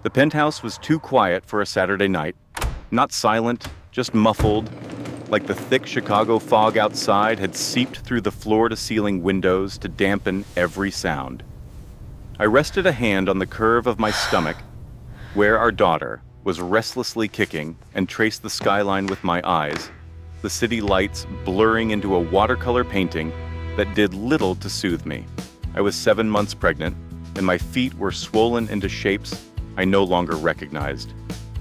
The penthouse was too quiet for a Saturday night. Not silent, just muffled, like the thick Chicago fog outside had seeped through the floor-to-ceiling windows to dampen every sound. I rested a hand on the curve of my stomach, where our daughter was restlessly kicking, and traced the skyline with my eyes, the city lights blurring into a watercolor painting that did little to soothe me. I was 7 months pregnant, and my feet were swollen into shapes I no longer recognized.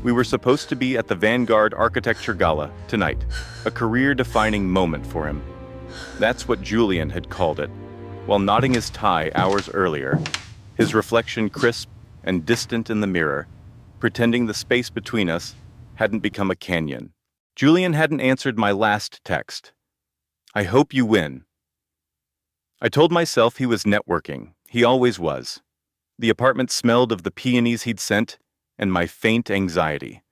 We were supposed to be at the Vanguard Architecture Gala tonight, a career-defining moment for him. That's what Julian had called it, while knotting his tie hours earlier, his reflection crisp and distant in the mirror, pretending the space between us hadn't become a canyon. Julian hadn't answered my last text. "I hope you win." I told myself he was networking. He always was. The apartment smelled of the peonies he'd sent, and my faint anxiety.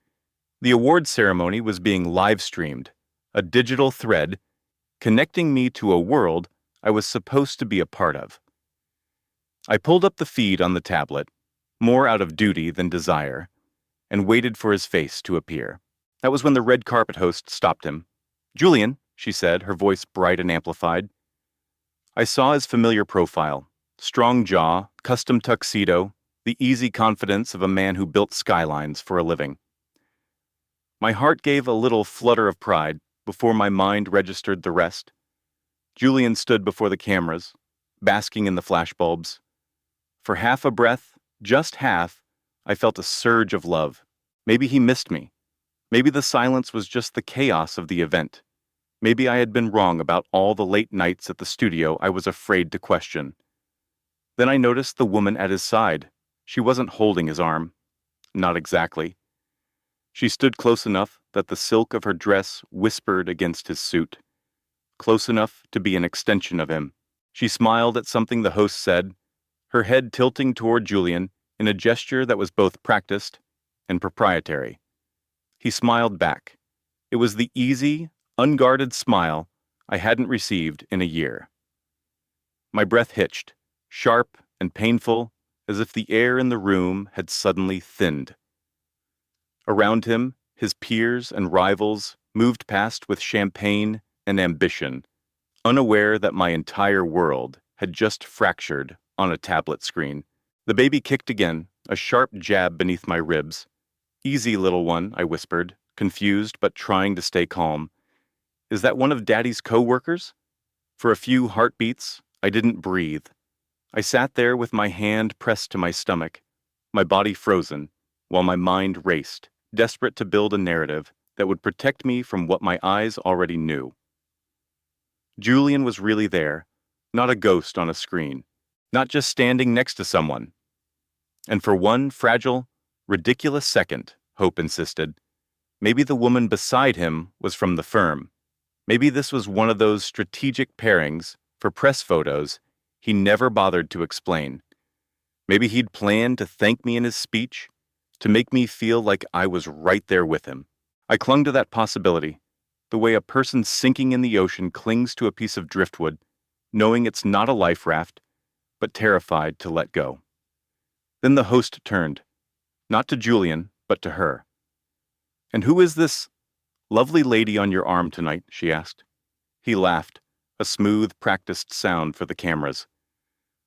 The award ceremony was being live-streamed, a digital thread connecting me to a world I was supposed to be a part of. I pulled up the feed on the tablet, more out of duty than desire, and waited for his face to appear. That was when the red carpet host stopped him. "Julian," she said, her voice bright and amplified. I saw his familiar profile, strong jaw, custom tuxedo, the easy confidence of a man who built skylines for a living. My heart gave a little flutter of pride before my mind registered the rest. Julian stood before the cameras, basking in the flashbulbs. For half a breath, just half, I felt a surge of love. Maybe he missed me. Maybe the silence was just the chaos of the event. Maybe I had been wrong about all the late nights at the studio I was afraid to question. Then I noticed the woman at his side. She wasn't holding his arm. Not exactly. She stood close enough that the silk of her dress whispered against his suit. Close enough to be an extension of him. She smiled at something the host said, her head tilting toward Julian in a gesture that was both practiced and proprietary. He smiled back. It was the easy, unguarded smile I hadn't received in a year. My breath hitched, sharp and painful, as if the air in the room had suddenly thinned. Around him, his peers and rivals moved past with champagne and ambition, unaware that my entire world had just fractured on a tablet screen. The baby kicked again, a sharp jab beneath my ribs. "Easy, little one," I whispered, confused but trying to stay calm. "Is that one of Daddy's co-workers?" For a few heartbeats, I didn't breathe. I sat there with my hand pressed to my stomach, my body frozen, while my mind raced, desperate to build a narrative that would protect me from what my eyes already knew. Julian was really there, not a ghost on a screen, not just standing next to someone. And for one fragile, ridiculous second, Hope insisted, maybe the woman beside him was from the firm. Maybe this was one of those strategic pairings for press photos he never bothered to explain. Maybe he'd planned to thank me in his speech, to make me feel like I was right there with him. I clung to that possibility, the way a person sinking in the ocean clings to a piece of driftwood, knowing it's not a life raft, but terrified to let go. Then the host turned, not to Julian, but to her. "And who is this lovely lady on your arm tonight?" she asked. He laughed, a smooth, practiced sound for the cameras.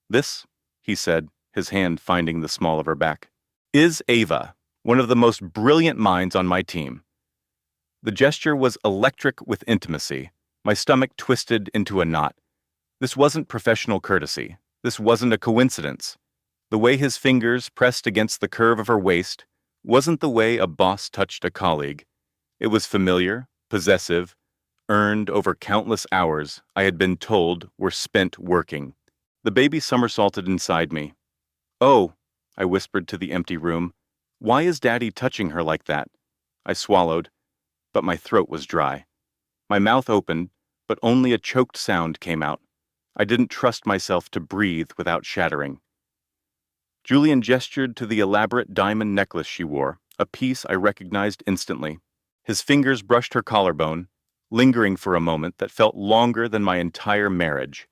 "This," he said, his hand finding the small of her back, "is Ava, one of the most brilliant minds on my team." The gesture was electric with intimacy. My stomach twisted into a knot. This wasn't professional courtesy. This wasn't a coincidence. The way his fingers pressed against the curve of her waist wasn't the way a boss touched a colleague. It was familiar, possessive, earned over countless hours I had been told were spent working. The baby somersaulted inside me. "Oh," I whispered to the empty room, "why is Daddy touching her like that?" I swallowed, but my throat was dry. My mouth opened, but only a choked sound came out. I didn't trust myself to breathe without shattering. Julian gestured to the elaborate diamond necklace she wore, a piece I recognized instantly. His fingers brushed her collarbone, lingering for a moment that felt longer than my entire marriage.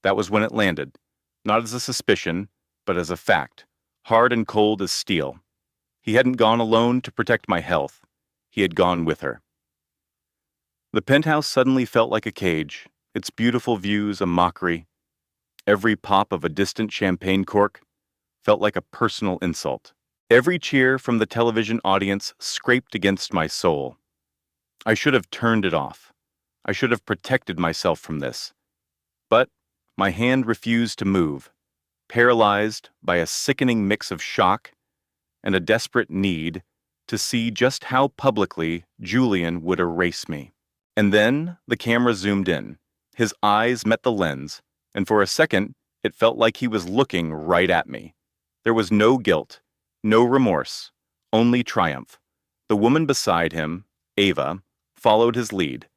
That was when it landed, not as a suspicion, but as a fact, hard and cold as steel. He hadn't gone alone to protect my health. He had gone with her. The penthouse suddenly felt like a cage, its beautiful views a mockery. Every pop of a distant champagne cork felt like a personal insult. Every cheer from the television audience scraped against my soul. I should have turned it off. I should have protected myself from this. But my hand refused to move, paralyzed by a sickening mix of shock and a desperate need to see just how publicly Julian would erase me. And then the camera zoomed in. His eyes met the lens, and for a second, it felt like he was looking right at me. There was no guilt, no remorse, only triumph. The woman beside him, Ava, followed his lead,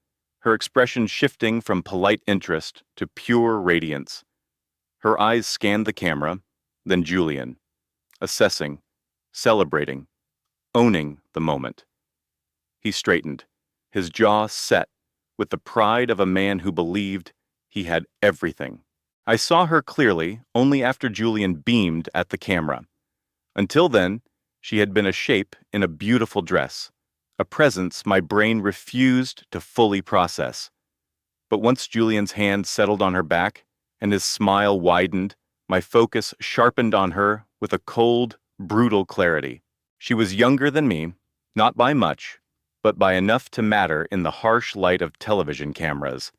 her expression shifting from polite interest to pure radiance. Her eyes scanned the camera, then Julian, assessing, celebrating, owning the moment. He straightened, his jaw set, with the pride of a man who believed he had everything. I saw her clearly only after Julian beamed at the camera. Until then, she had been a shape in a beautiful dress, a presence my brain refused to fully process. But once Julian's hand settled on her back and his smile widened, my focus sharpened on her with a cold, brutal clarity. She was younger than me, not by much, but by enough to matter in the harsh light of television cameras.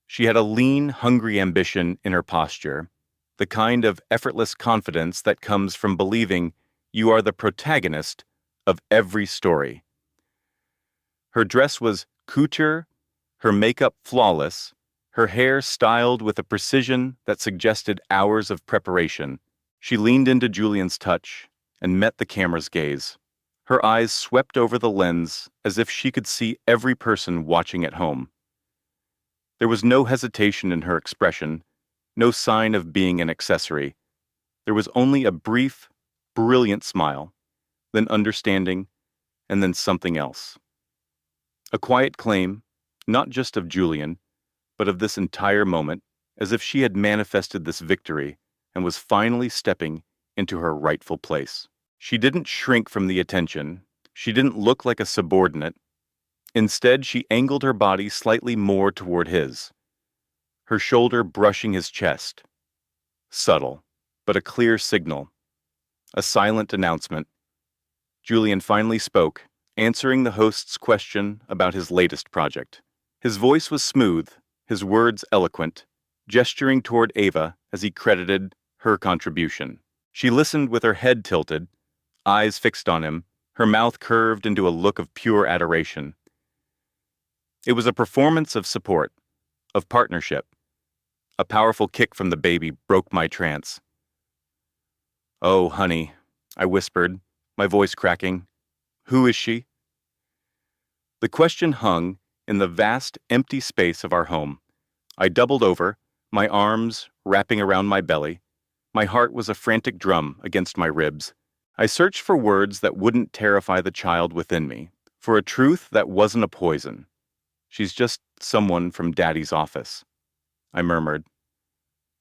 She had a lean, hungry ambition in her posture, the kind of effortless confidence that comes from believing you are the protagonist of every story. Her dress was couture, her makeup flawless, her hair styled with a precision that suggested hours of preparation. She leaned into Julian's touch and met the camera's gaze. Her eyes swept over the lens as if she could see every person watching at home. There was no hesitation in her expression, no sign of being an accessory. There was only a brief, brilliant smile, then understanding, and then something else. A quiet claim, not just of Julian, but of this entire moment, as if she had manifested this victory and was finally stepping into her rightful place. She didn't shrink from the attention. She didn't look like a subordinate. Instead, she angled her body slightly more toward his, her shoulder brushing his chest. Subtle, but a clear signal. A silent announcement. Julian finally spoke, answering the host's question about his latest project. His voice was smooth, his words eloquent, gesturing toward Ava as he credited her contribution. She listened with her head tilted, eyes fixed on him, her mouth curved into a look of pure adoration. It was a performance of support, of partnership. A powerful kick from the baby broke my trance. "Oh, honey," I whispered, my voice cracking. "Who is she?" The question hung in the vast, empty space of our home. I doubled over, my arms wrapping around my belly. My heart was a frantic drum against my ribs. I searched for words that wouldn't terrify the child within me, for a truth that wasn't a poison. "She's just someone from Daddy's office," I murmured.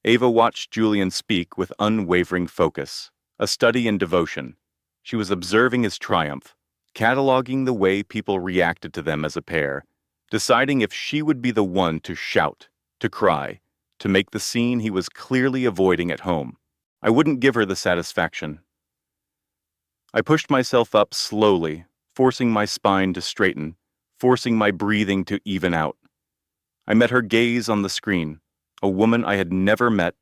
Ava watched Julian speak with unwavering focus, a study in devotion. She was observing his triumph, cataloging the way people reacted to them as a pair, deciding if she would be the one to shout, to cry, to make the scene he was clearly avoiding at home. I wouldn't give her the satisfaction. I pushed myself up slowly, forcing my spine to straighten, forcing my breathing to even out. I met her gaze on the screen, a woman I had never met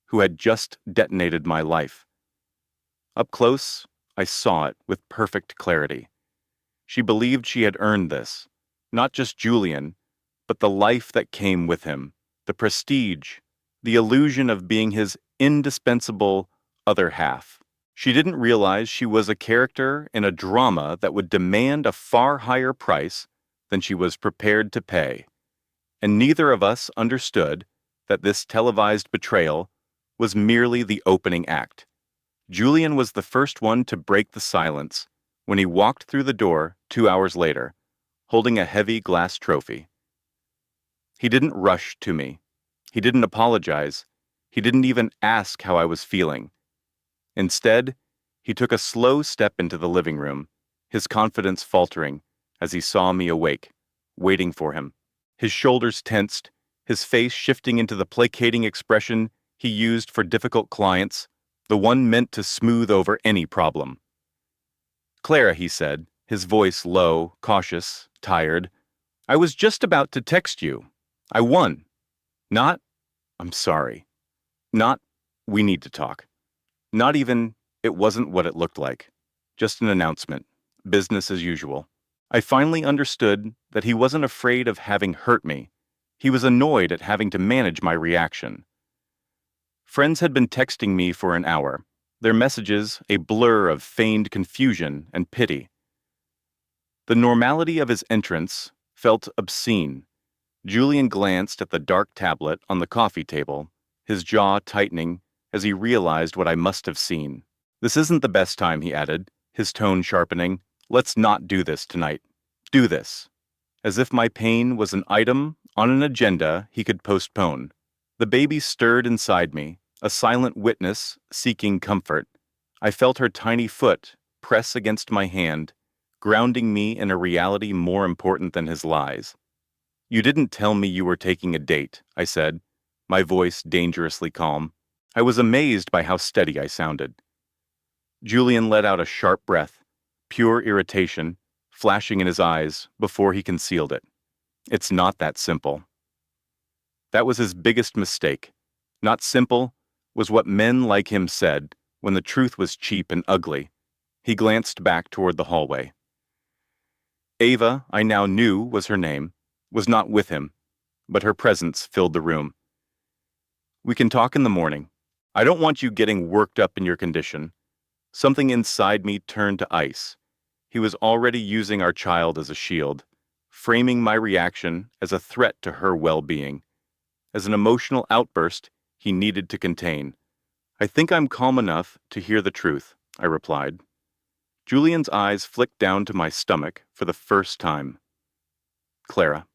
who had just detonated my life. Up close, I saw it with perfect clarity. She believed she had earned this, not just Julian, but the life that came with him, the prestige, the illusion of being his indispensable other half. She didn't realize she was a character in a drama that would demand a far higher price than she was prepared to pay. And neither of us understood that this televised betrayal was merely the opening act. Julian was the first one to break the silence when he walked through the door 2 hours later, holding a heavy glass trophy. He didn't rush to me. He didn't apologize. He didn't even ask how I was feeling. Instead, He took a slow step into the living room, his confidence faltering as he saw me awake, waiting for him. His shoulders tensed, his face shifting into the placating expression he used for difficult clients, the one meant to smooth over any problem. "Clara," he said, his voice low, cautious, tired, "I was just about to text you. I won. Not, I'm sorry. Not, we need to talk. Not even, it wasn't what it looked like. Just an announcement. Business as usual." I finally understood that he wasn't afraid of having hurt me. He was annoyed at having to manage my reaction. Friends had been texting me for an hour, their messages a blur of feigned confusion and pity. The normality of his entrance felt obscene. Julian glanced at the dark tablet on the coffee table, his jaw tightening as he realized what I must have seen. "This isn't the best time," he added, his tone sharpening. "Let's not do this tonight. Do this." As if my pain was an item on an agenda he could postpone. The baby stirred inside me, a silent witness seeking comfort. I felt her tiny foot press against my hand, grounding me in a reality more important than his lies. "You didn't tell me you were taking a date," I said, my voice dangerously calm. I was amazed by how steady I sounded. Julian let out a sharp breath, pure irritation, flashing in his eyes before he concealed it. "It's not that simple." That was his biggest mistake. Not simple was what men like him said when the truth was cheap and ugly. He glanced back toward the hallway. Ava, I now knew was her name, was not with him, but her presence filled the room. "We can talk in the morning. I don't want you getting worked up in your condition." Something inside me turned to ice. He was already using our child as a shield, framing my reaction as a threat to her well-being, as an emotional outburst he needed to contain. "I think I'm calm enough to hear the truth," I replied. Julian's eyes flicked down to my stomach for the first time. "Clara,"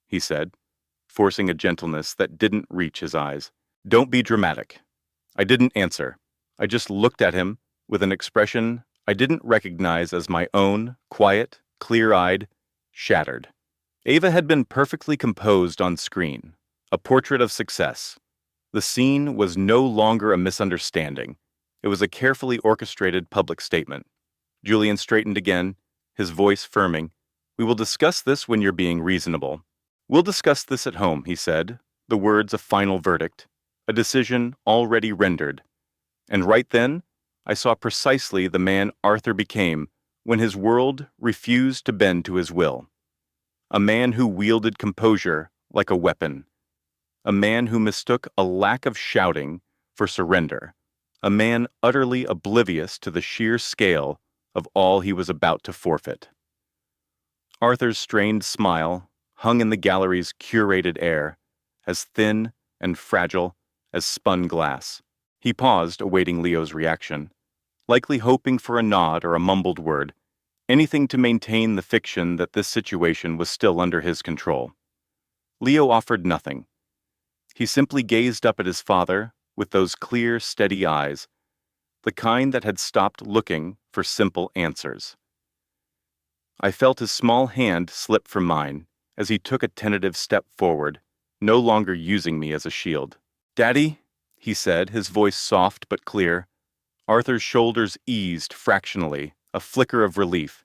he said, forcing a gentleness that didn't reach his eyes. "Don't be dramatic." I didn't answer. I just looked at him with an expression I didn't recognize as my own, quiet, clear-eyed, shattered. Ava had been perfectly composed on screen, a portrait of success. The scene was no longer a misunderstanding. It was a carefully orchestrated public statement. Julian straightened again, his voice firming. "We will discuss this when you're being reasonable." "We'll discuss this at home," he said, the words a final verdict, a decision already rendered. And right then, I saw precisely the man Arthur became when his world refused to bend to his will. A man who wielded composure like a weapon. A man who mistook a lack of shouting for surrender. A man utterly oblivious to the sheer scale of all he was about to forfeit. Arthur's strained smile hung in the gallery's curated air, as thin and fragile as spun glass. He paused, awaiting Leo's reaction, likely hoping for a nod or a mumbled word, anything to maintain the fiction that this situation was still under his control. Leo offered nothing. He simply gazed up at his father with those clear, steady eyes, the kind that had stopped looking for simple answers. I felt his small hand slip from mine as he took a tentative step forward, no longer using me as a shield. "Daddy," he said, his voice soft but clear. Arthur's shoulders eased fractionally, a flicker of relief.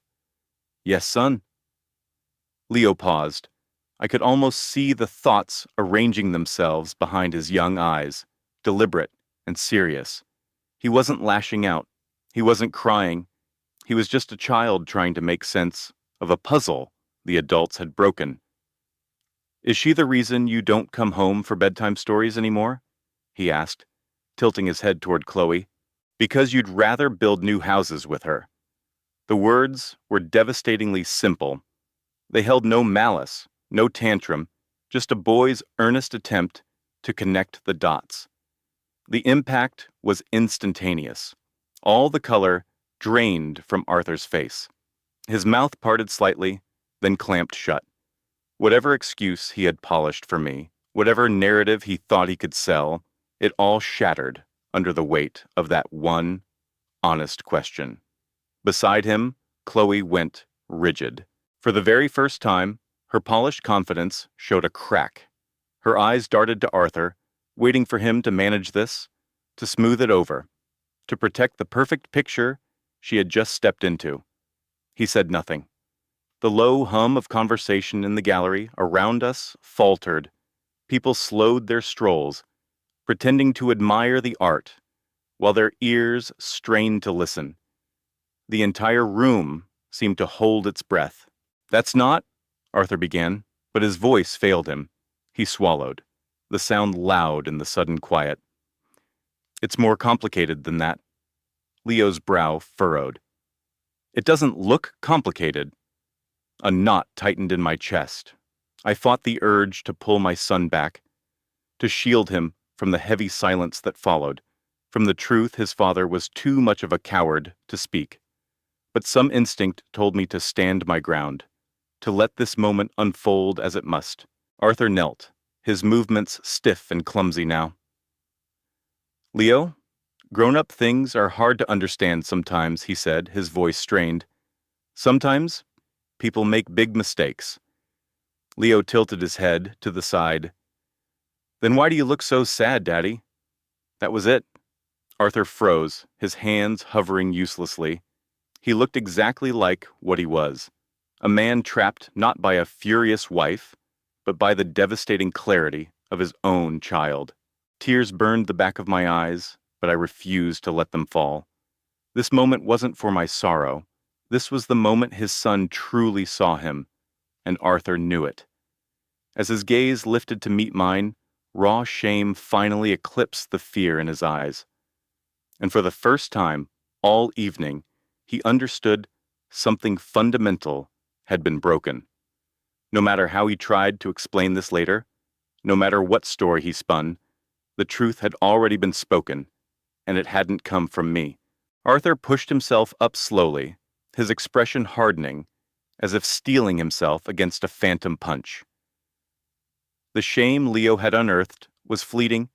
"Yes, son." Leo paused. I could almost see the thoughts arranging themselves behind his young eyes, deliberate and serious. He wasn't lashing out. He wasn't crying. He was just a child trying to make sense of a puzzle the adults had broken. "Is she the reason you don't come home for bedtime stories anymore?" he asked, tilting his head toward Chloe. "Because you'd rather build new houses with her." The words were devastatingly simple. They held no malice, no tantrum, just a boy's earnest attempt to connect the dots. The impact was instantaneous. All the color drained from Arthur's face. His mouth parted slightly, then clamped shut. Whatever excuse he had polished for me, whatever narrative he thought he could sell, it all shattered under the weight of that one honest question. Beside him, Chloe went rigid. For the very first time, her polished confidence showed a crack. Her eyes darted to Arthur, waiting for him to manage this, to smooth it over, to protect the perfect picture she had just stepped into. He said nothing. The low hum of conversation in the gallery around us faltered. People slowed their strolls, pretending to admire the art, while their ears strained to listen. The entire room seemed to hold its breath. "That's not," Arthur began, but his voice failed him. He swallowed, the sound loud in the sudden quiet. "It's more complicated than that." Leo's brow furrowed. "It doesn't look complicated." A knot tightened in my chest. I fought the urge to pull my son back, to shield him from the heavy silence that followed, from the truth his father was too much of a coward to speak. But some instinct told me to stand my ground, to let this moment unfold as it must. Arthur knelt, his movements stiff and clumsy now. "Leo, grown-up things are hard to understand sometimes," he said, his voice strained. "Sometimes people make big mistakes." Leo tilted his head to the side. "Then why do you look so sad, Daddy?" That was it. Arthur froze, his hands hovering uselessly. He looked exactly like what he was, a man trapped not by a furious wife, but by the devastating clarity of his own child. Tears burned the back of my eyes, but I refused to let them fall. This moment wasn't for my sorrow. This was the moment his son truly saw him, and Arthur knew it. As his gaze lifted to meet mine, raw shame finally eclipsed the fear in his eyes. And for the first time, all evening, he understood something fundamental had been broken. No matter how he tried to explain this later, no matter what story he spun, the truth had already been spoken, and it hadn't come from me. Arthur pushed himself up slowly, his expression hardening, as if steeling himself against a phantom punch. The shame Leo had unearthed was fleeting,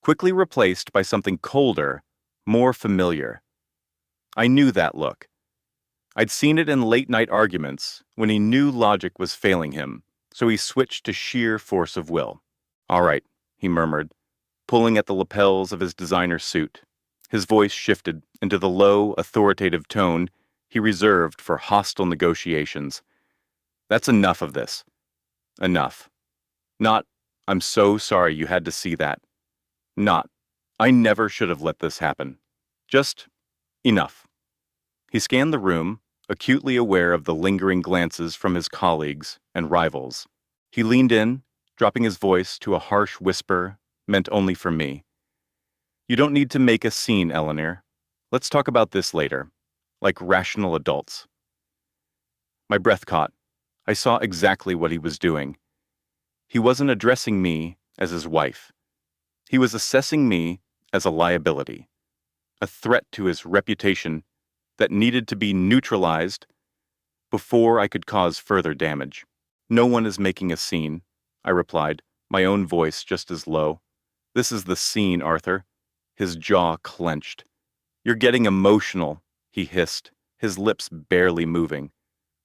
quickly replaced by something colder, more familiar. I knew that look. I'd seen it in late-night arguments when he knew logic was failing him, so he switched to sheer force of will. "All right," he murmured, pulling at the lapels of his designer suit. His voice shifted into the low, authoritative tone he reserved for hostile negotiations. "That's enough of this. Enough. Not, 'I'm so sorry you had to see that.' Not, 'I never should have let this happen.' Just, enough." He scanned the room, acutely aware of the lingering glances from his colleagues and rivals. He leaned in, dropping his voice to a harsh whisper meant only for me. "You don't need to make a scene, Eleanor. Let's talk about this later, like rational adults." My breath caught. I saw exactly what he was doing. He wasn't addressing me as his wife. He was assessing me as a liability, a threat to his reputation that needed to be neutralized before I could cause further damage. "No one is making a scene," I replied, my own voice just as low. "This is the scene, Arthur." His jaw clenched. "You're getting emotional," he hissed, his lips barely moving.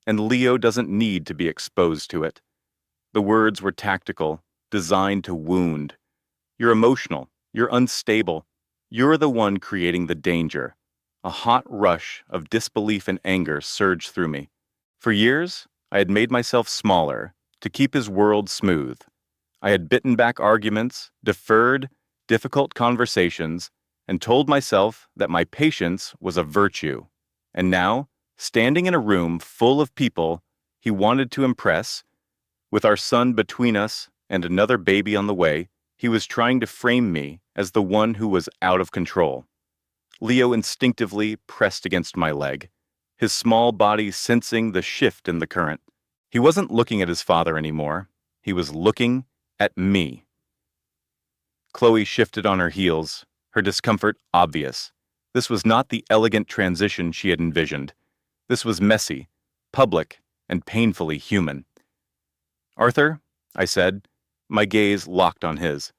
"And Leo doesn't need to be exposed to it." The words were tactical, designed to wound. "You're emotional. You're unstable. You're the one creating the danger." A hot rush of disbelief and anger surged through me. For years, I had made myself smaller to keep his world smooth. I had bitten back arguments, deferred difficult conversations, and told myself that my patience was a virtue. And now, standing in a room full of people he wanted to impress, with our son between us and another baby on the way, he was trying to frame me as the one who was out of control. Leo instinctively pressed against my leg, his small body sensing the shift in the current. He wasn't looking at his father anymore. He was looking at me. Chloe shifted on her heels, her discomfort obvious. This was not the elegant transition she had envisioned. This was messy, public, and painfully human. "Arthur," I said, my gaze locked on his.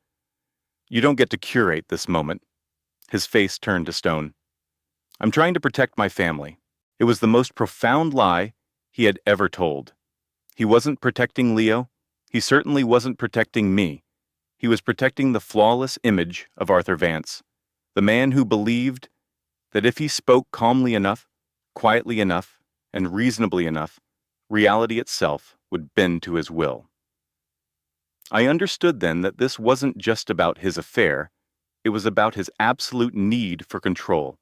"You don't get to curate this moment." His face turned to stone. I'm trying to protect my family. It was the most profound lie he had ever told. He wasn't protecting Leo. He certainly wasn't protecting me. He was protecting the flawless image of Arthur Vance, the man who believed that if he spoke calmly enough, quietly enough, and reasonably enough, reality itself would bend to his will. I understood then that this wasn't just about his affair, it was about his absolute need for control.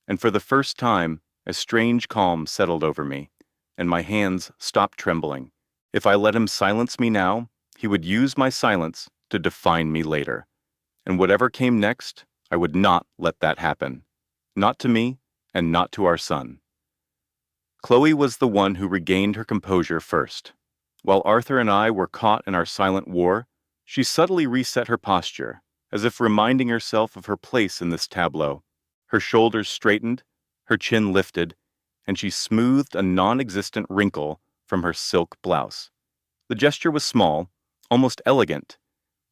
And for the first time, a strange calm settled over me, and my hands stopped trembling. If I let him silence me now, he would use my silence to define me later. And whatever came next, I would not let that happen. Not to me, and not to our son. Chloe was the one who regained her composure first. While Arthur and I were caught in our silent war, she subtly reset her posture, as if reminding herself of her place in this tableau. Her shoulders straightened, her chin lifted, and she smoothed a non-existent wrinkle from her silk blouse. The gesture was small, almost elegant,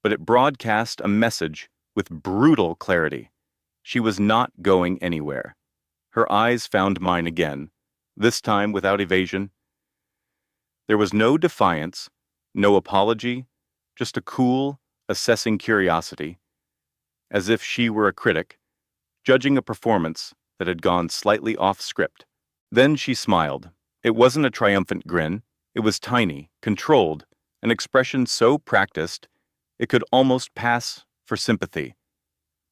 but it broadcast a message with brutal clarity. She was not going anywhere. Her eyes found mine again, this time without evasion. There was no defiance, no apology, just a cool, assessing curiosity, as if she were a critic, judging a performance that had gone slightly off script. Then she smiled. It wasn't a triumphant grin. It was tiny, controlled, an expression so practiced it could almost pass for sympathy.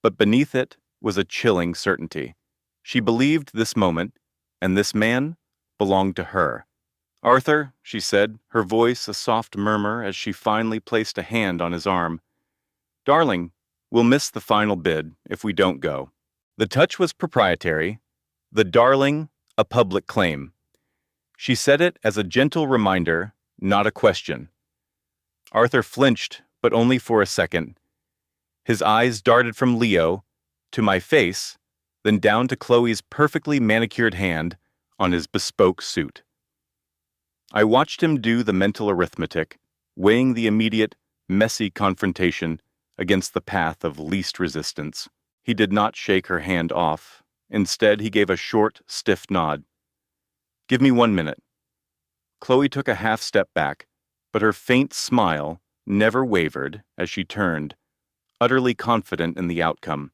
But beneath it was a chilling certainty. She believed this moment, and this man, belonged to her. "Arthur," she said, her voice a soft murmur as she finally placed a hand on his arm. "Darling, we'll miss the final bid if we don't go." The touch was proprietary, the darling a public claim. She said it as a gentle reminder, not a question. Arthur flinched, but only for a second. His eyes darted from Leo to my face, then down to Chloe's perfectly manicured hand on his bespoke suit. I watched him do the mental arithmetic, weighing the immediate, messy confrontation against the path of least resistance. He did not shake her hand off. Instead, he gave a short, stiff nod. "Give me 1 minute." Chloe took a half step back, but her faint smile never wavered as she turned, utterly confident in the outcome,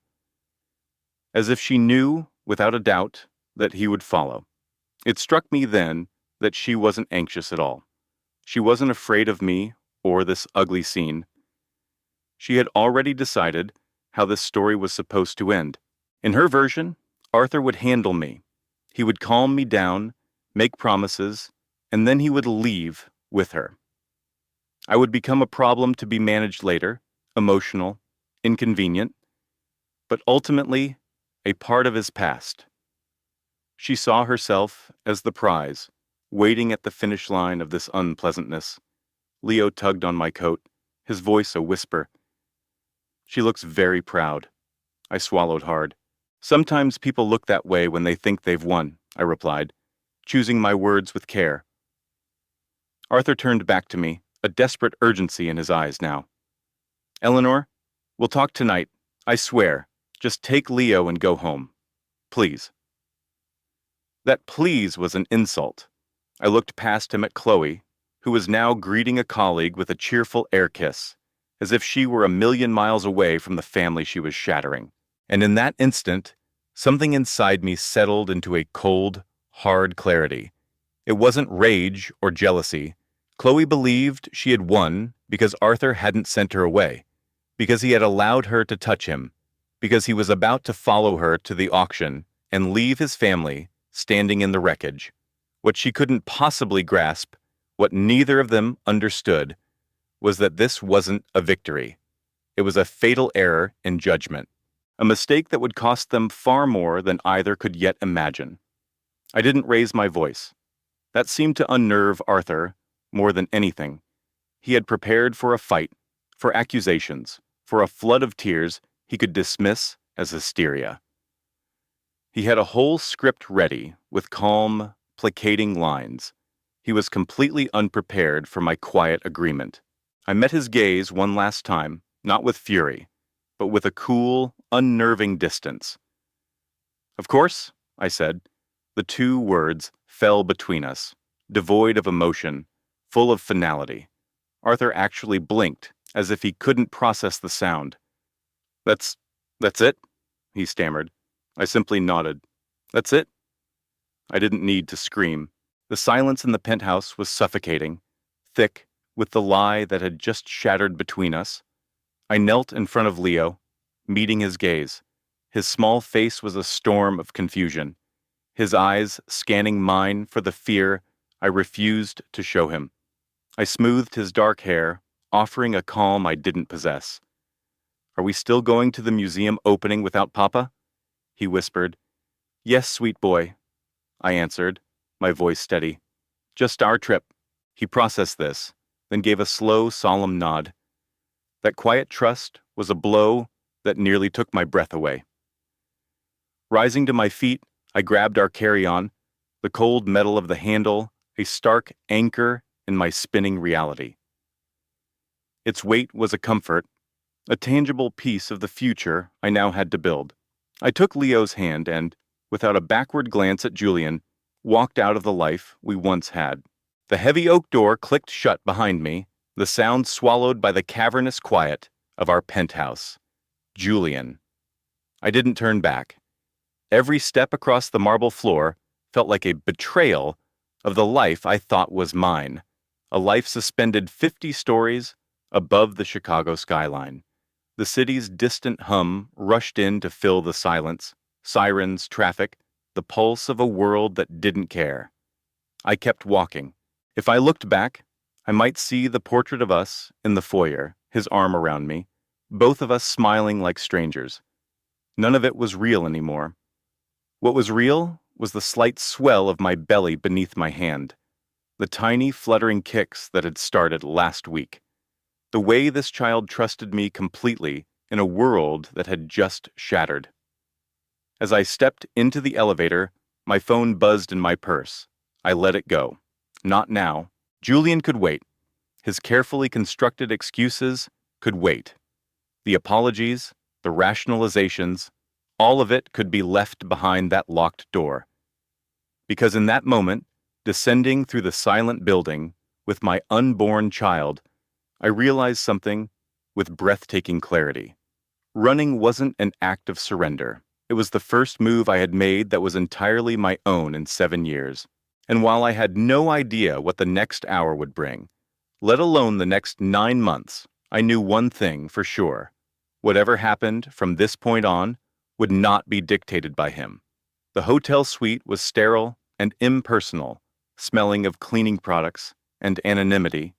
as if she knew, without a doubt, that he would follow. It struck me then that she wasn't anxious at all. She wasn't afraid of me or this ugly scene. She had already decided how this story was supposed to end. In her version, Arthur would handle me. He would calm me down, make promises, and then he would leave with her. I would become a problem to be managed later, emotional, inconvenient, but ultimately a part of his past. She saw herself as the prize, waiting at the finish line of this unpleasantness. Leo tugged on my coat, his voice a whisper. "She looks very proud." I swallowed hard. "Sometimes people look that way when they think they've won," I replied, choosing my words with care. Arthur turned back to me, a desperate urgency in his eyes now. "Eleanor, we'll talk tonight. I swear. Just take Leo and go home. Please." That please was an insult. I looked past him at Chloe, who was now greeting a colleague with a cheerful air kiss, as if she were a million miles away from the family she was shattering. And in that instant, something inside me settled into a cold, hard clarity. It wasn't rage or jealousy. Chloe believed she had won because Arthur hadn't sent her away, because he had allowed her to touch him, because he was about to follow her to the auction and leave his family standing in the wreckage. What she couldn't possibly grasp, what neither of them understood, was that this wasn't a victory. It was a fatal error in judgment, a mistake that would cost them far more than either could yet imagine. I didn't raise my voice. That seemed to unnerve Arthur more than anything. He had prepared for a fight, for accusations, for a flood of tears he could dismiss as hysteria. He had a whole script ready with calm, placating lines. He was completely unprepared for my quiet agreement. I met his gaze one last time, not with fury, but with a cool, unnerving distance. "Of course, I said. The two words fell between us, devoid of emotion, full of finality. Arthur actually blinked, as if he couldn't process the sound. That's it? He stammered. I simply nodded. That's it? I didn't need to scream. The silence in the penthouse was suffocating, thick with the lie that had just shattered between us. I knelt in front of Leo, meeting his gaze. His small face was a storm of confusion, his eyes scanning mine for the fear I refused to show him. I smoothed his dark hair, offering a calm I didn't possess. Are we still going to the museum opening without Papa? He whispered. Yes, sweet boy, I answered, my voice steady. Just our trip. He processed this, then gave a slow, solemn nod. That quiet trust was a blow that nearly took my breath away. Rising to my feet, I grabbed our carry-on, the cold metal of the handle, a stark anchor in my spinning reality. Its weight was a comfort, a tangible piece of the future I now had to build. I took Leo's hand and, without a backward glance at Julian, walked out of the life we once had. The heavy oak door clicked shut behind me, the sound swallowed by the cavernous quiet of our penthouse. Julian. I didn't turn back. Every step across the marble floor felt like a betrayal of the life I thought was mine, a life suspended 50 stories above the Chicago skyline. The city's distant hum rushed in to fill the silence, sirens, traffic, the pulse of a world that didn't care. I kept walking. If I looked back, I might see the portrait of us in the foyer, his arm around me, both of us smiling like strangers. None of it was real anymore. What was real was the slight swell of my belly beneath my hand, the tiny fluttering kicks that had started last week, the way this child trusted me completely in a world that had just shattered. As I stepped into the elevator, my phone buzzed in my purse. I let it go. Not now. Julian could wait. His carefully constructed excuses could wait. The apologies, the rationalizations, all of it could be left behind that locked door. Because in that moment, descending through the silent building with my unborn child, I realized something with breathtaking clarity. Running wasn't an act of surrender. It was the first move I had made that was entirely my own in 7 years. And while I had no idea what the next hour would bring, let alone the next 9 months, I knew one thing for sure. Whatever happened from this point on would not be dictated by him. The hotel suite was sterile and impersonal, smelling of cleaning products and anonymity,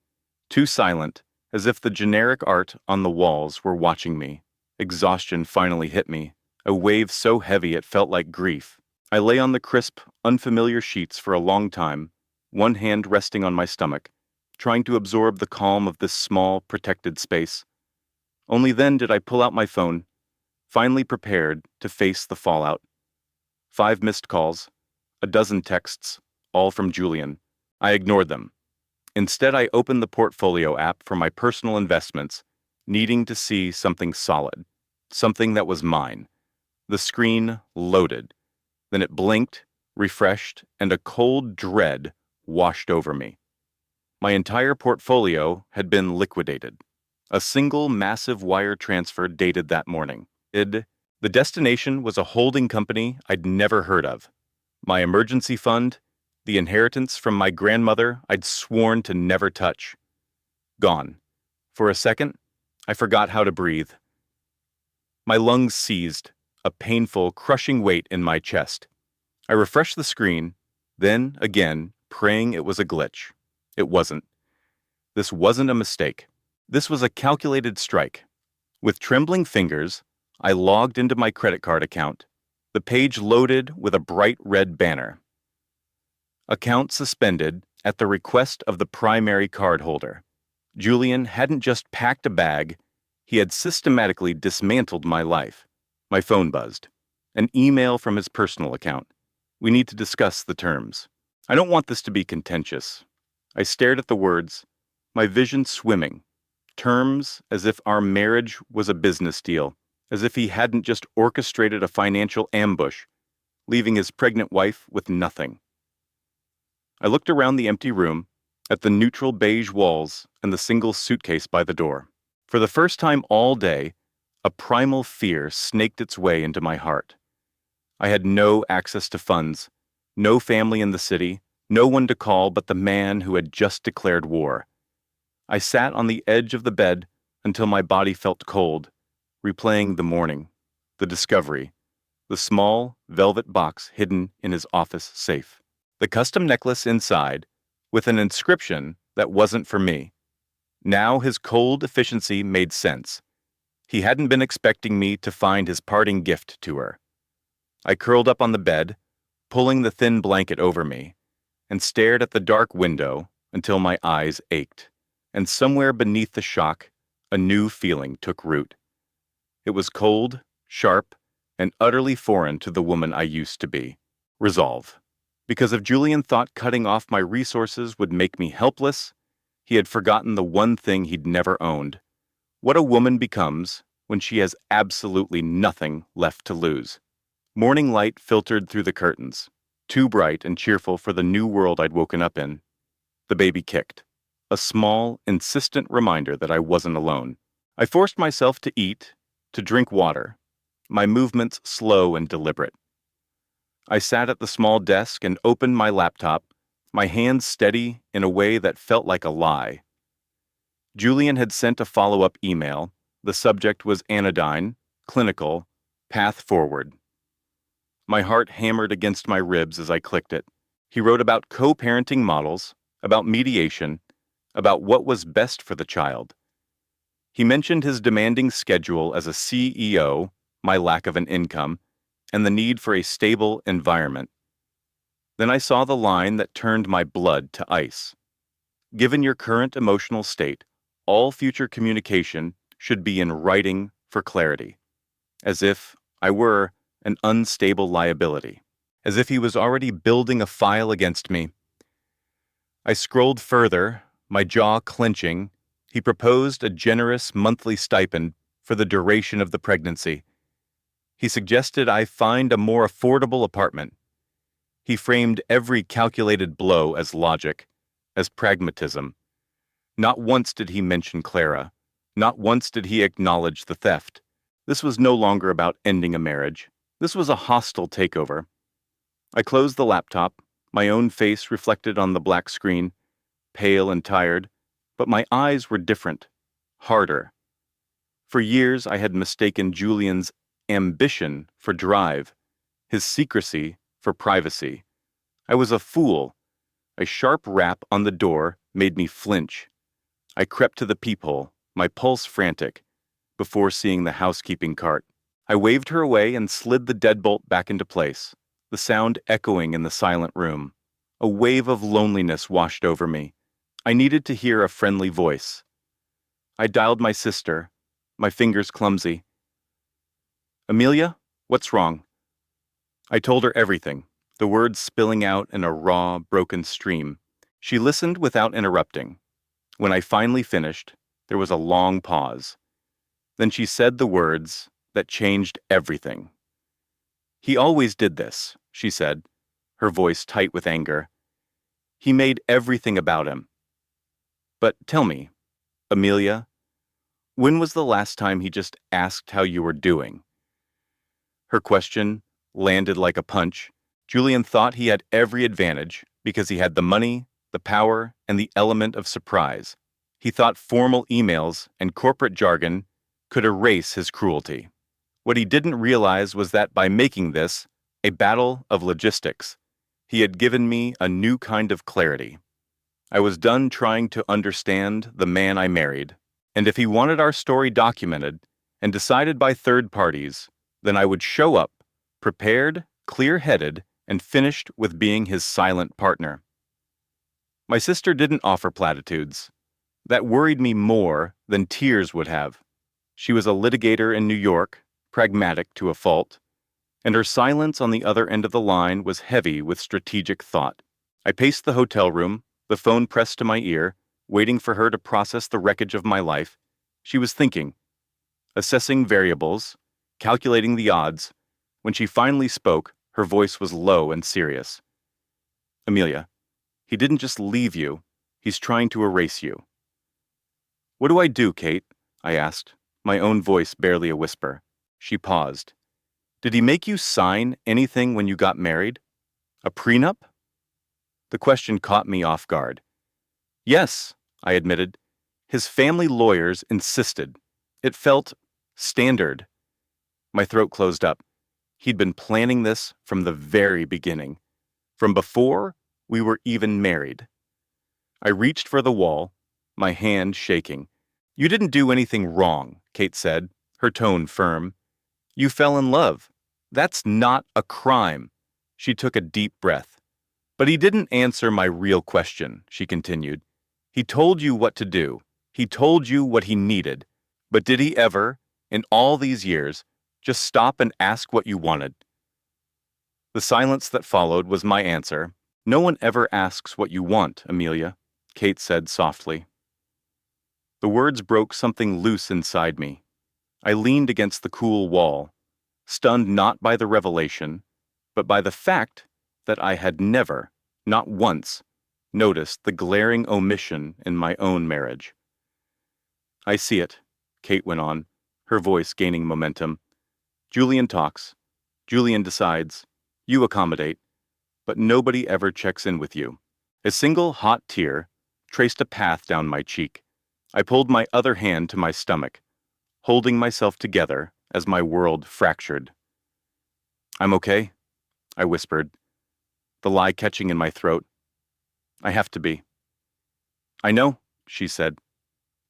too silent, as if the generic art on the walls were watching me. Exhaustion finally hit me, a wave so heavy it felt like grief. I lay on the crisp, unfamiliar sheets for a long time, one hand resting on my stomach, trying to absorb the calm of this small, protected space. Only then did I pull out my phone, finally prepared to face the fallout. 5 missed calls, a dozen texts, all from Julian. I ignored them. Instead, I opened the portfolio app for my personal investments, needing to see something solid, something that was mine. The screen loaded. Then it blinked, refreshed, and a cold dread washed over me. My entire portfolio had been liquidated. A single massive wire transfer dated that morning. The destination was a holding company I'd never heard of. My emergency fund, the inheritance from my grandmother I'd sworn to never touch. Gone. For a second, I forgot how to breathe. My lungs seized, a painful, crushing weight in my chest. I refreshed the screen, then, again, praying it was a glitch. It wasn't. This wasn't a mistake. This was a calculated strike. With trembling fingers, I logged into my credit card account. The page loaded with a bright red banner. Account suspended at the request of the primary cardholder. Julian hadn't just packed a bag, he had systematically dismantled my life. My phone buzzed. An email from his personal account. We need to discuss the terms. I don't want this to be contentious. I stared at the words, my vision swimming. Terms as if our marriage was a business deal, as if he hadn't just orchestrated a financial ambush. leaving his pregnant wife with nothing. I looked around the empty room, at the neutral beige walls and the single suitcase by the door. For the first time all day, a primal fear snaked its way into my heart. I had no access to funds, no family in the city, no one to call but the man who had just declared war. I sat on the edge of the bed until my body felt cold, replaying the morning, the discovery, the small, velvet box hidden in his office safe. The custom necklace inside, with an inscription that wasn't for me. Now his cold efficiency made sense. He hadn't been expecting me to find his parting gift to her. I curled up on the bed, pulling the thin blanket over me, and stared at the dark window until my eyes ached. And somewhere beneath the shock, a new feeling took root. It was cold, sharp, and utterly foreign to the woman I used to be. Resolve. Because if Julian thought cutting off my resources would make me helpless, he had forgotten the one thing he'd never owned: what a woman becomes when she has absolutely nothing left to lose. Morning light filtered through the curtains, too bright and cheerful for the new world I'd woken up in. The baby kicked, a small, insistent reminder that I wasn't alone. I forced myself to eat, to drink water, my movements slow and deliberate. I sat at the small desk and opened my laptop, my hands steady in a way that felt like a lie. Julian had sent a follow-up email. The subject was anodyne, clinical, path forward. My heart hammered against my ribs as I clicked it. He wrote about co-parenting models, about mediation, about what was best for the child. He mentioned his demanding schedule as a CEO, my lack of an income, and the need for a stable environment. Then I saw the line that turned my blood to ice. Given your current emotional state, all future communication should be in writing for clarity. As if I were an unstable liability. As if he was already building a file against me. I scrolled further, my jaw clenching. He proposed a generous monthly stipend for the duration of the pregnancy. He suggested I find a more affordable apartment. He framed every calculated blow as logic, as pragmatism. Not once did he mention Clara. Not once did he acknowledge the theft. This was no longer about ending a marriage. This was a hostile takeover. I closed the laptop, my own face reflected on the black screen, pale and tired, but my eyes were different, harder. For years I had mistaken Julian's ambition for drive, his secrecy for privacy. I was a fool. A sharp rap on the door made me flinch. I crept to the peephole, my pulse frantic, before seeing the housekeeping cart. I waved her away and slid the deadbolt back into place, the sound echoing in the silent room. A wave of loneliness washed over me. I needed to hear a friendly voice. I dialed my sister, my fingers clumsy. "Amelia, what's wrong?" I told her everything, the words spilling out in a raw, broken stream. She listened without interrupting. When I finally finished, there was a long pause. Then she said the words that changed everything. "He always did this," she said, her voice tight with anger. "He made everything about him. But tell me, Amelia, when was the last time he just asked how you were doing?" Her question landed like a punch. Julian thought he had every advantage because he had the money, the power, and the element of surprise. He thought formal emails and corporate jargon could erase his cruelty. What he didn't realize was that by making this a battle of logistics, he had given me a new kind of clarity. I was done trying to understand the man I married, and if he wanted our story documented and decided by third parties, then I would show up, prepared, clear-headed, and finished with being his silent partner. My sister didn't offer platitudes. That worried me more than tears would have. She was a litigator in New York, pragmatic to a fault, and her silence on the other end of the line was heavy with strategic thought. I paced the hotel room, the phone pressed to my ear, waiting for her to process the wreckage of my life. She was thinking, assessing variables, calculating the odds. When she finally spoke, Her voice was low and serious. Amelia, he didn't just leave you. He's trying to erase you. What do I do, Kate? I asked, my own voice barely a whisper. She paused. Did he make you sign anything when you got married? A prenup? The question caught me off guard. Yes, I admitted. His family lawyers insisted. It felt standard. My throat closed up. He'd been planning this from the very beginning. From before we were even married. I reached for the wall, my hand shaking. You didn't do anything wrong, Kate said, her tone firm. You fell in love. That's not a crime. She took a deep breath. But he didn't answer my real question, she continued. He told you what to do. He told you what he needed. But did he ever, in all these years, just stop and ask what you wanted? The silence that followed was my answer. No one ever asks what you want, Amelia, Kate said softly. The words broke something loose inside me. I leaned against the cool wall, stunned not by the revelation, but by the fact that I had never, not once, noticed the glaring omission in my own marriage. I see it, Kate went on, her voice gaining momentum. Julian talks. Julian decides. You accommodate. But nobody ever checks in with you. A single hot tear traced a path down my cheek. I pulled my other hand to my stomach, holding myself together as my world fractured. I'm okay, I whispered, the lie catching in my throat. I have to be. I know, she said,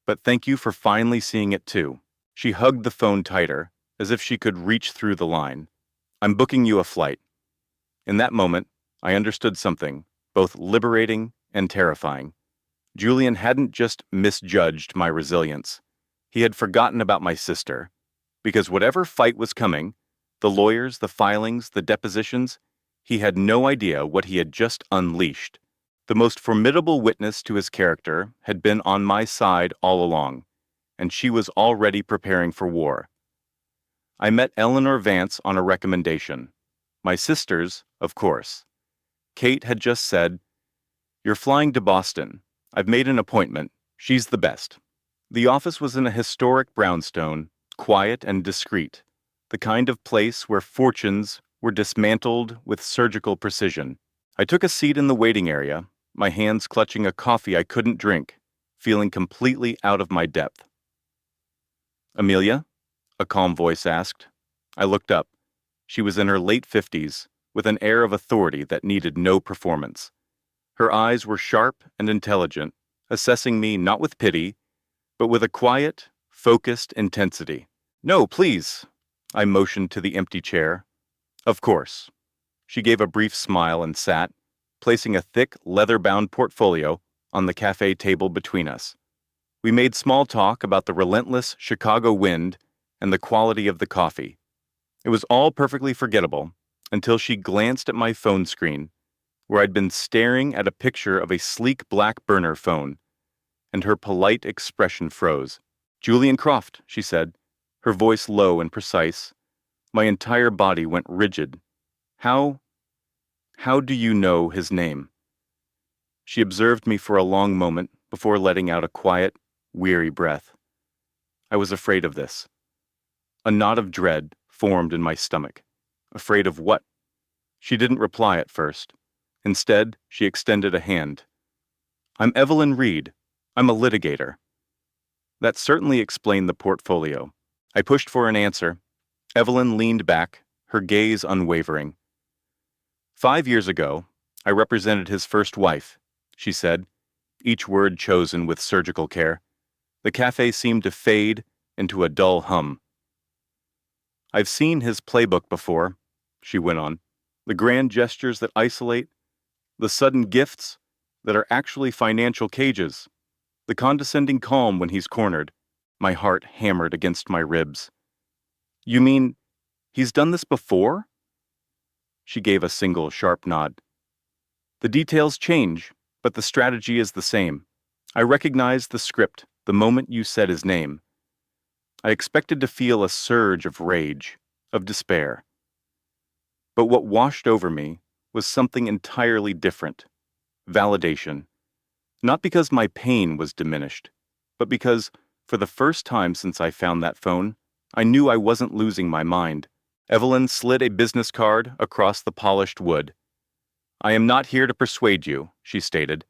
but thank you for finally seeing it too. She hugged the phone tighter, as if she could reach through the line. I'm booking you a flight. In that moment, I understood something, both liberating and terrifying. Julian hadn't just misjudged my resilience. He had forgotten about my sister. Because whatever fight was coming, the lawyers, the filings, the depositions, he had no idea what he had just unleashed. The most formidable witness to his character had been on my side all along, and she was already preparing for war. I met Eleanor Vance on a recommendation. My sister's, of course. Kate had just said, "You're flying to Boston. I've made an appointment. She's the best." The office was in a historic brownstone, quiet and discreet, the kind of place where fortunes were dismantled with surgical precision. I took a seat in the waiting area, my hands clutching a coffee I couldn't drink, feeling completely out of my depth. "Amelia?" a calm voice asked. I looked up. She was in her late 50s, with an air of authority that needed no performance. Her eyes were sharp and intelligent, assessing me not with pity, but with a quiet, focused intensity. "No, please." I motioned to the empty chair. "Of course." She gave a brief smile and sat, placing a thick, leather-bound portfolio on the cafe table between us. We made small talk about the relentless Chicago wind and the quality of the coffee. It was all perfectly forgettable until she glanced at my phone screen, where I'd been staring at a picture of a sleek black burner phone, and her polite expression froze. "Julian Croft," she said, her voice low and precise. My entire body went rigid. How do you know his name?" She observed me for a long moment before letting out a quiet, weary breath. I was afraid of this. A knot of dread formed in my stomach. Afraid of what? She didn't reply at first. Instead, she extended a hand. "I'm Evelyn Reed. I'm a litigator." That certainly explained the portfolio. I pushed for an answer. Evelyn leaned back, her gaze unwavering. 5 years ago, I represented his first wife," she said, each word chosen with surgical care. The cafe seemed to fade into a dull hum. "I've seen his playbook before," she went on. "The grand gestures that isolate, the sudden gifts that are actually financial cages, the condescending calm when he's cornered." My heart hammered against my ribs. "You mean he's done this before?" She gave a single sharp nod. "The details change, but the strategy is the same. I recognized the script the moment you said his name. I expected to feel a surge of rage, of despair. But what washed over me was something entirely different. Validation. Not because my pain was diminished, but because, for the first time since I found that phone, I knew I wasn't losing my mind. Evelyn slid a business card across the polished wood. "I am not here to persuade you," she stated,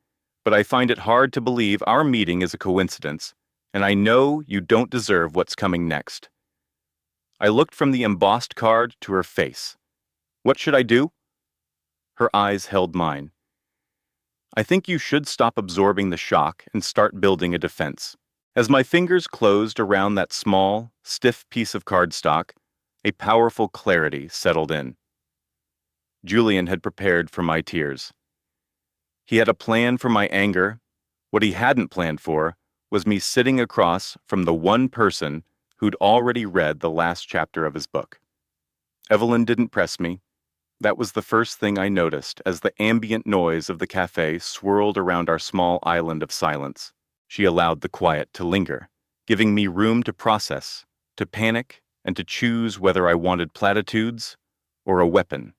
"but I find it hard to believe our meeting is a coincidence, and I know you don't deserve what's coming next." I looked from the embossed card to her face. "What should I do?" Her eyes held mine. "I think you should stop absorbing the shock and start building a defense." As my fingers closed around that small, stiff piece of cardstock, a powerful clarity settled in. Julian had prepared for my tears. He had a plan for my anger. What he hadn't planned for was me sitting across from the one person who'd already read the last chapter of his book. Evelyn didn't press me. That was the first thing I noticed as the ambient noise of the cafe swirled around our small island of silence. She allowed the quiet to linger, giving me room to process, to panic, and to choose whether I wanted platitudes or a weapon.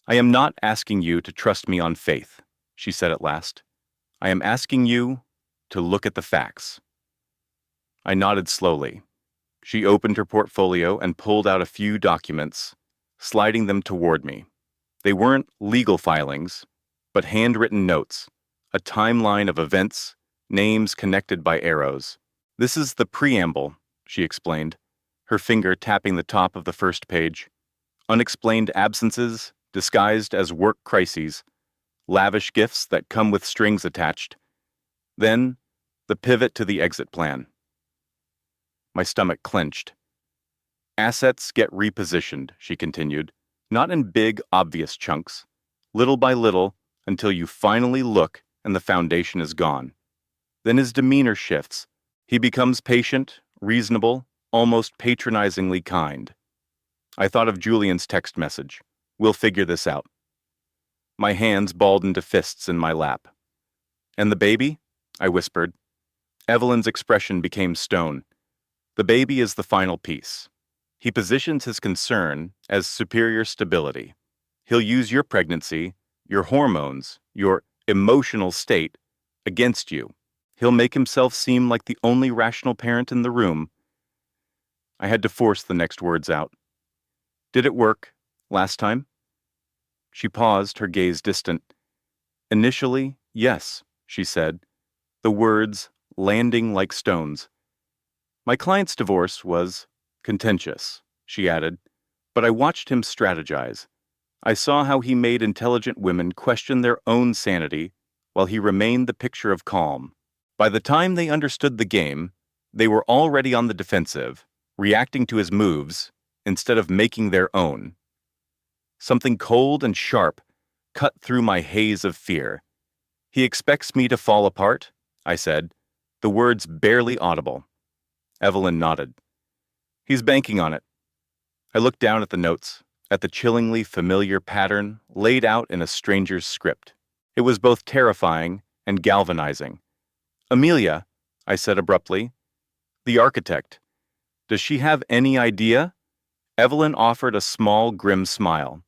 "I am not asking you to trust me on faith," she said at last. "I am asking you to look at the facts." I nodded slowly. She opened her portfolio and pulled out a few documents, sliding them toward me. They weren't legal filings, but handwritten notes, a timeline of events, names connected by arrows. "This is the preamble," she explained, her finger tapping the top of the first page. "Unexplained absences, disguised as work crises, lavish gifts that come with strings attached. Then, the pivot to the exit plan." My stomach clenched. "Assets get repositioned," she continued, "not in big, obvious chunks, little by little, until you finally look and the foundation is gone. Then his demeanor shifts. He becomes patient, reasonable, almost patronizingly kind." I thought of Julian's text message. "We'll figure this out." My hands balled into fists in my lap. "And the baby?" I whispered. Evelyn's expression became stone. "The baby is the final piece. He positions his concern as superior stability. He'll use your pregnancy, your hormones, your emotional state against you. He'll make himself seem like the only rational parent in the room." I had to force the next words out. "Did it work last time?" She paused, her gaze distant. "Initially, yes," she said, the words landing like stones. "My client's divorce was contentious," she added, "but I watched him strategize. I saw how he made intelligent women question their own sanity while he remained the picture of calm. By the time they understood the game, they were already on the defensive, reacting to his moves instead of making their own." Something cold and sharp cut through my haze of fear. "He expects me to fall apart," I said, the words barely audible. Evelyn nodded. "He's banking on it." I looked down at the notes, at the chillingly familiar pattern laid out in a stranger's script. It was both terrifying and galvanizing. "Amelia," I said abruptly, "the architect. Does she have any idea?" Evelyn offered a small, grim smile.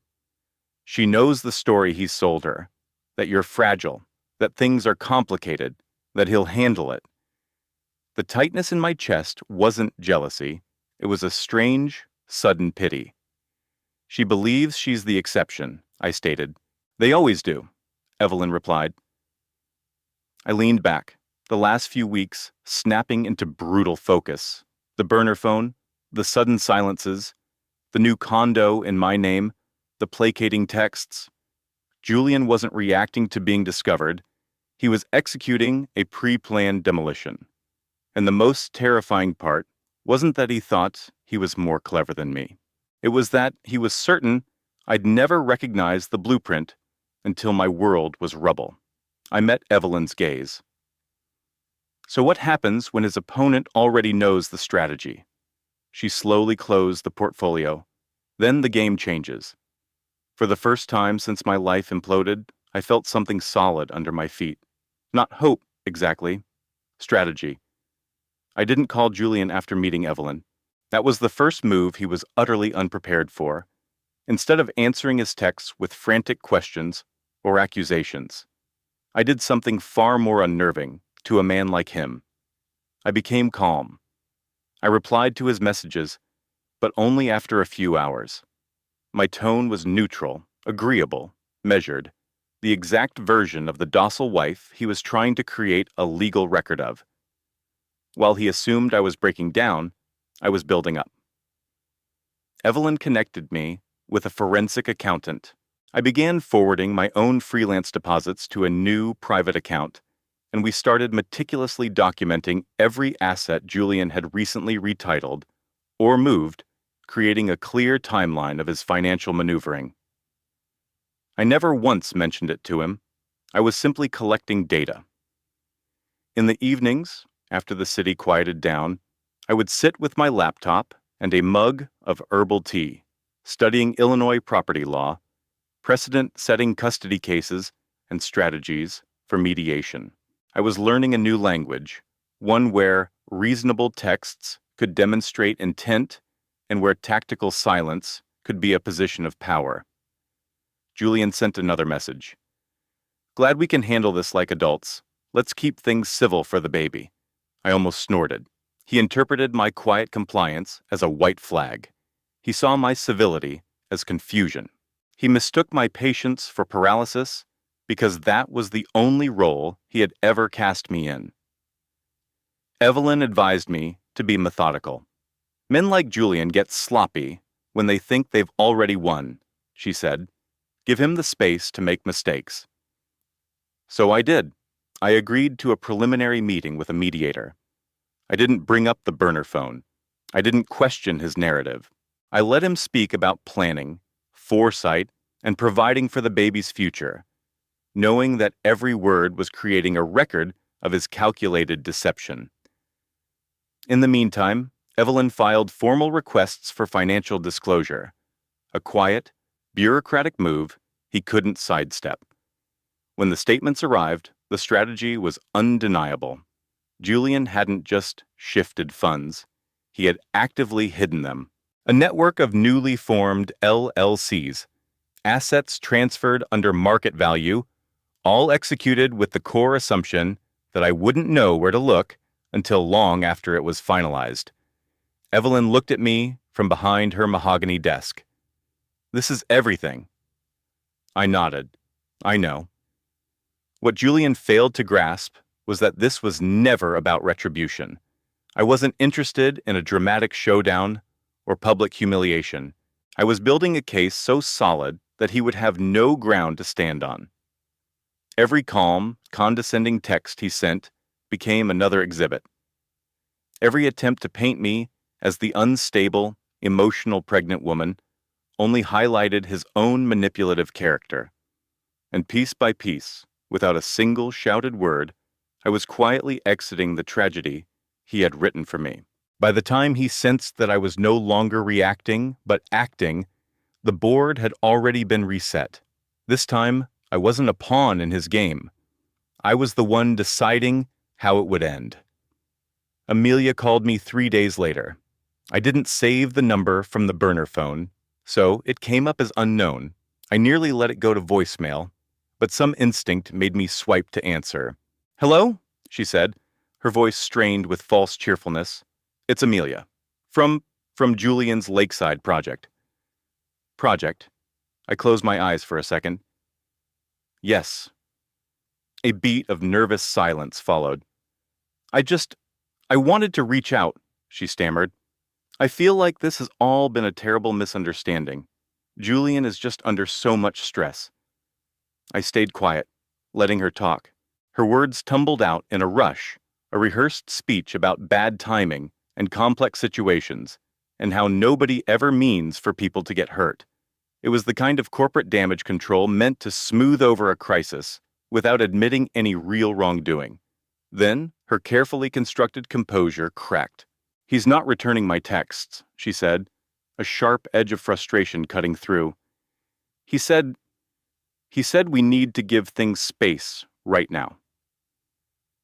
"She knows the story he's sold her, that you're fragile, that things are complicated, that he'll handle it." The tightness in my chest wasn't jealousy. It was a strange, sudden pity. "She believes she's the exception," I stated. "They always do," Evelyn replied. I leaned back, the last few weeks snapping into brutal focus. The burner phone, the sudden silences, the new condo in my name, the placating texts. Julian wasn't reacting to being discovered. He was executing a pre-planned demolition. And the most terrifying part wasn't that he thought he was more clever than me. It was that he was certain I'd never recognize the blueprint until my world was rubble. I met Evelyn's gaze. "So what happens when his opponent already knows the strategy?" She slowly closed the portfolio. "Then the game changes." For the first time since my life imploded, I felt something solid under my feet. Not hope, exactly. Strategy. I didn't call Julian after meeting Evelyn. That was the first move he was utterly unprepared for. instead of answering his texts with frantic questions or accusations. I did something far more unnerving to a man like him. I became calm. I replied to his messages, but only after a few hours. My tone was neutral, agreeable, measured, the exact version of the docile wife he was trying to create a legal record of. While he assumed I was breaking down, I was building up. Evelyn connected me with a forensic accountant. I began forwarding my own freelance deposits to a new private account, and we started meticulously documenting every asset Julian had recently retitled or moved, creating a clear timeline of his financial maneuvering. I never once mentioned it to him. I was simply collecting data. In the evenings, after the city quieted down, I would sit with my laptop and a mug of herbal tea, studying Illinois property law, precedent-setting custody cases, and strategies for mediation. I was learning a new language, one where reasonable texts could demonstrate intent and where tactical silence could be a position of power. Julian sent another message. "Glad we can handle this like adults. Let's keep things civil for the baby." I almost snorted. He interpreted my quiet compliance as a white flag. He saw my civility as confusion. He mistook my patience for paralysis because that was the only role he had ever cast me in. Evelyn advised me to be methodical. "Men like Julian get sloppy when they think they've already won," she said. "Give him the space to make mistakes." So I did. I agreed to a preliminary meeting with a mediator. I didn't bring up the burner phone. I didn't question his narrative. I let him speak about planning, foresight, and providing for the baby's future, knowing that every word was creating a record of his calculated deception. In the meantime, Evelyn filed formal requests for financial disclosure, a quiet, bureaucratic move he couldn't sidestep. When the statements arrived, the strategy was undeniable. Julian hadn't just shifted funds, he had actively hidden them. A network of newly formed LLCs, assets transferred under market value, all executed with the core assumption that I wouldn't know where to look until long after it was finalized. Evelyn looked at me from behind her mahogany desk. "This is everything." I nodded. "I know." What Julian failed to grasp was that this was never about retribution. I wasn't interested in a dramatic showdown or public humiliation. I was building a case so solid that he would have no ground to stand on. Every calm, condescending text he sent became another exhibit. Every attempt to paint me as the unstable, emotional pregnant woman only highlighted his own manipulative character. And piece by piece, without a single shouted word, I was quietly exiting the tragedy he had written for me. By the time he sensed that I was no longer reacting, but acting, the board had already been reset. This time, I wasn't a pawn in his game. I was the one deciding how it would end. Amelia called me 3 days later. I didn't save the number from the burner phone, so it came up as unknown. I nearly let it go to voicemail, but some instinct made me swipe to answer. "Hello?" she said, her voice strained with false cheerfulness. "It's Amelia. From Julian's Lakeside project." "Project?" I closed my eyes for a second. "Yes." A beat of nervous silence followed. I wanted to reach out," she stammered. "I feel like this has all been a terrible misunderstanding. Julian is just under so much stress." I stayed quiet, letting her talk. Her words tumbled out in a rush, a rehearsed speech about bad timing and complex situations, and how nobody ever means for people to get hurt. It was the kind of corporate damage control meant to smooth over a crisis without admitting any real wrongdoing. Then, her carefully constructed composure cracked. "He's not returning my texts," she said, a sharp edge of frustration cutting through. He said we need to give things space right now."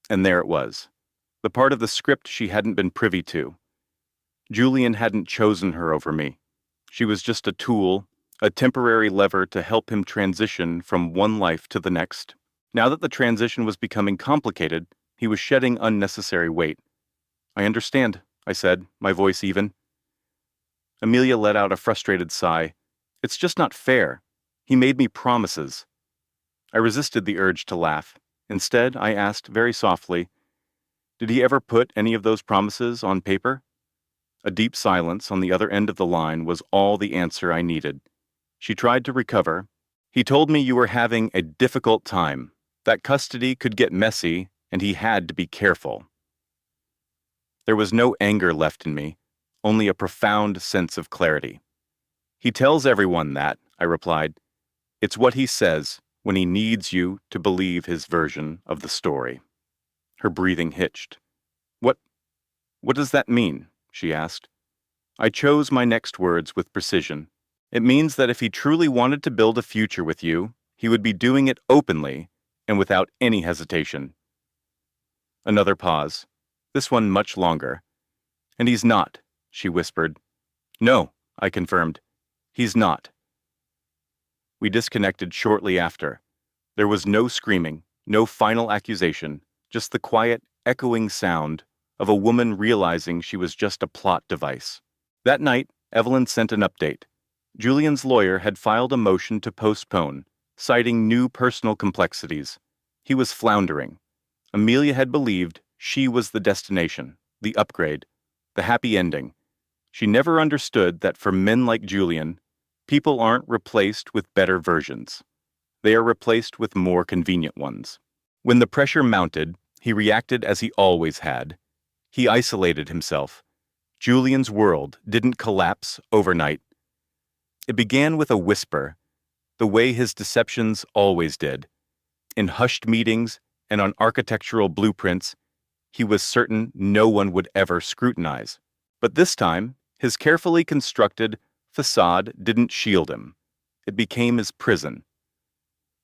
And there it was, the part of the script she hadn't been privy to. Julian hadn't chosen her over me. She was just a tool, a temporary lever to help him transition from one life to the next. Now that the transition was becoming complicated, he was shedding unnecessary weight. "I understand," I said, my voice even. Amelia let out a frustrated sigh. "It's just not fair. He made me promises." I resisted the urge to laugh. Instead, I asked very softly, "Did he ever put any of those promises on paper?" A deep silence on the other end of the line was all the answer I needed. She tried to recover. "He told me you were having a difficult time, that custody could get messy, and he had to be careful." There was no anger left in me, only a profound sense of clarity. "He tells everyone that," I replied. "It's what he says when he needs you to believe his version of the story." Her breathing hitched. What does that mean?" she asked. I chose my next words with precision. "It means that if he truly wanted to build a future with you, he would be doing it openly and without any hesitation." Another pause, this one much longer. "And he's not," she whispered. "No," I confirmed. "He's not." We disconnected shortly after. There was no screaming, no final accusation, just the quiet, echoing sound of a woman realizing she was just a plot device. That night, Evelyn sent an update. Julian's lawyer had filed a motion to postpone, citing new personal complexities. He was floundering. Amelia had believed she was the destination, the upgrade, the happy ending. She never understood that for men like Julian, people aren't replaced with better versions. They are replaced with more convenient ones. When the pressure mounted, he reacted as he always had. He isolated himself. Julian's world didn't collapse overnight. It began with a whisper, the way his deceptions always did. In hushed meetings and on architectural blueprints, he was certain no one would ever scrutinize. But this time, his carefully constructed facade didn't shield him. It became his prison.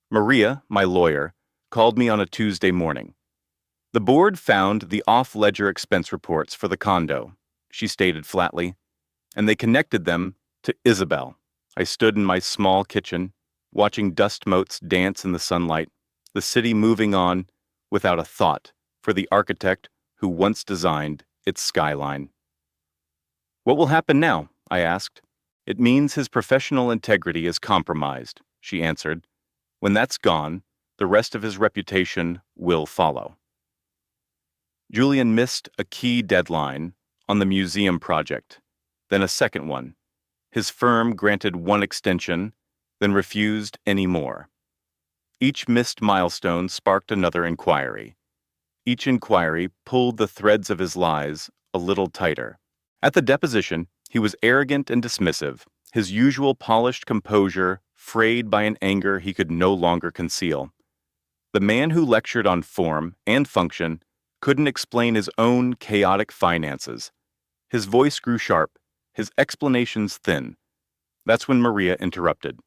Maria, my lawyer, called me on a Tuesday morning. "The board found the off-ledger expense reports for the condo," she stated flatly, "and they connected them to Isabel." I stood in my small kitchen, watching dust motes dance in the sunlight, the city moving on without a thought for the architect who once designed its skyline. "What will happen now?" I asked. "It means his professional integrity is compromised," she answered. "When that's gone, the rest of his reputation will follow." Julian missed a key deadline on the museum project, then a second one. His firm granted one extension, then refused any more. Each missed milestone sparked another inquiry. Each inquiry pulled the threads of his lies a little tighter. At the deposition, he was arrogant and dismissive, his usual polished composure frayed by an anger he could no longer conceal. The man who lectured on form and function couldn't explain his own chaotic finances. His voice grew sharp, his explanations thin. That's when Maria interrupted.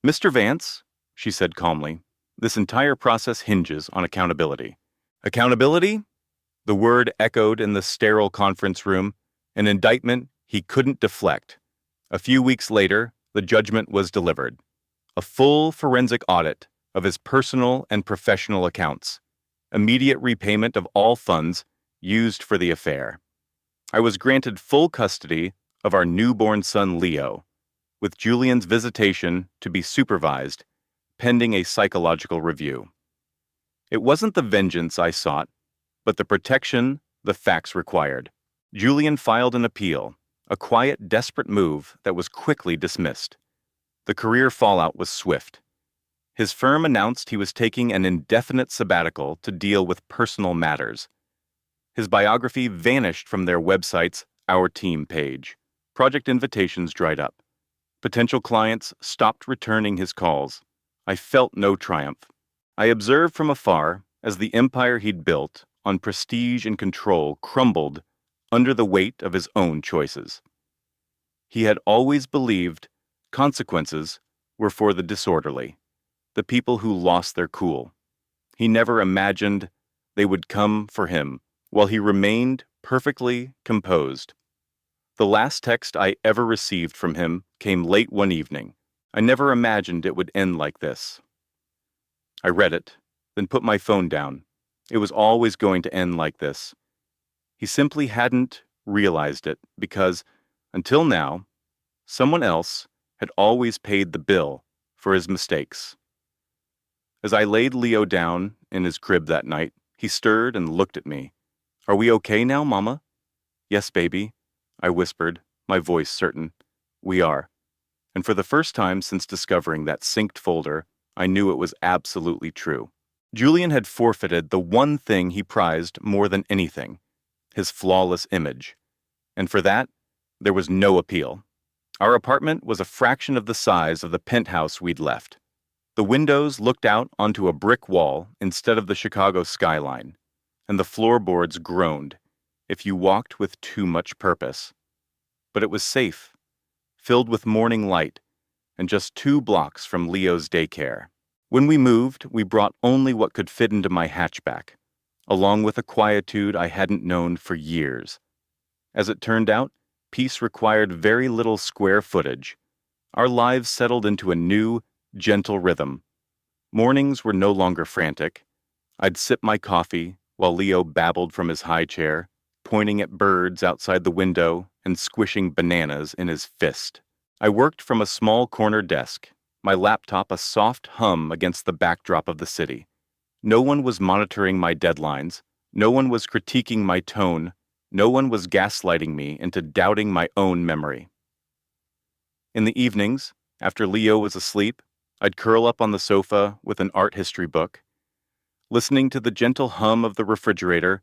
"Mr. Vance," she said calmly, "this entire process hinges on accountability." Accountability? The word echoed in the sterile conference room, an indictment he couldn't deflect. A few weeks later, the judgment was delivered. A full forensic audit of his personal and professional accounts. Immediate repayment of all funds used for the affair. I was granted full custody of our newborn son Leo, with Julian's visitation to be supervised, pending a psychological review. It wasn't the vengeance I sought, but the protection the facts required. Julian filed an appeal, a quiet, desperate move that was quickly dismissed. The career fallout was swift. His firm announced he was taking an indefinite sabbatical to deal with personal matters. His biography vanished from their website's Our Team page. Project invitations dried up. Potential clients stopped returning his calls. I felt no triumph. I observed from afar as the empire he'd built on prestige and control crumbled under the weight of his own choices. He had always believed consequences were for the disorderly, the people who lost their cool. He never imagined they would come for him while he remained perfectly composed. The last text I ever received from him came late one evening. I never imagined it would end like this. I read it, then put my phone down. It was always going to end like this. He simply hadn't realized it because, until now, someone else had always paid the bill for his mistakes. As I laid Leo down in his crib that night, he stirred and looked at me. "Are we okay now, Mama?" "Yes, baby," I whispered, my voice certain. "We are." And for the first time since discovering that synced folder, I knew it was absolutely true. Julian had forfeited the one thing he prized more than anything, his flawless image. And for that, there was no appeal. Our apartment was a fraction of the size of the penthouse we'd left. The windows looked out onto a brick wall instead of the Chicago skyline, and the floorboards groaned if you walked with too much purpose. But it was safe, filled with morning light, and just 2 blocks from Leo's daycare. When we moved, we brought only what could fit into my hatchback, along with a quietude I hadn't known for years. As it turned out, peace required very little square footage. Our lives settled into a new, gentle rhythm. Mornings were no longer frantic. I'd sip my coffee while Leo babbled from his high chair, pointing at birds outside the window and squishing bananas in his fist. I worked from a small corner desk, my laptop a soft hum against the backdrop of the city. No one was monitoring my deadlines. No one was critiquing my tone. No one was gaslighting me into doubting my own memory. In the evenings, after Leo was asleep, I'd curl up on the sofa with an art history book, listening to the gentle hum of the refrigerator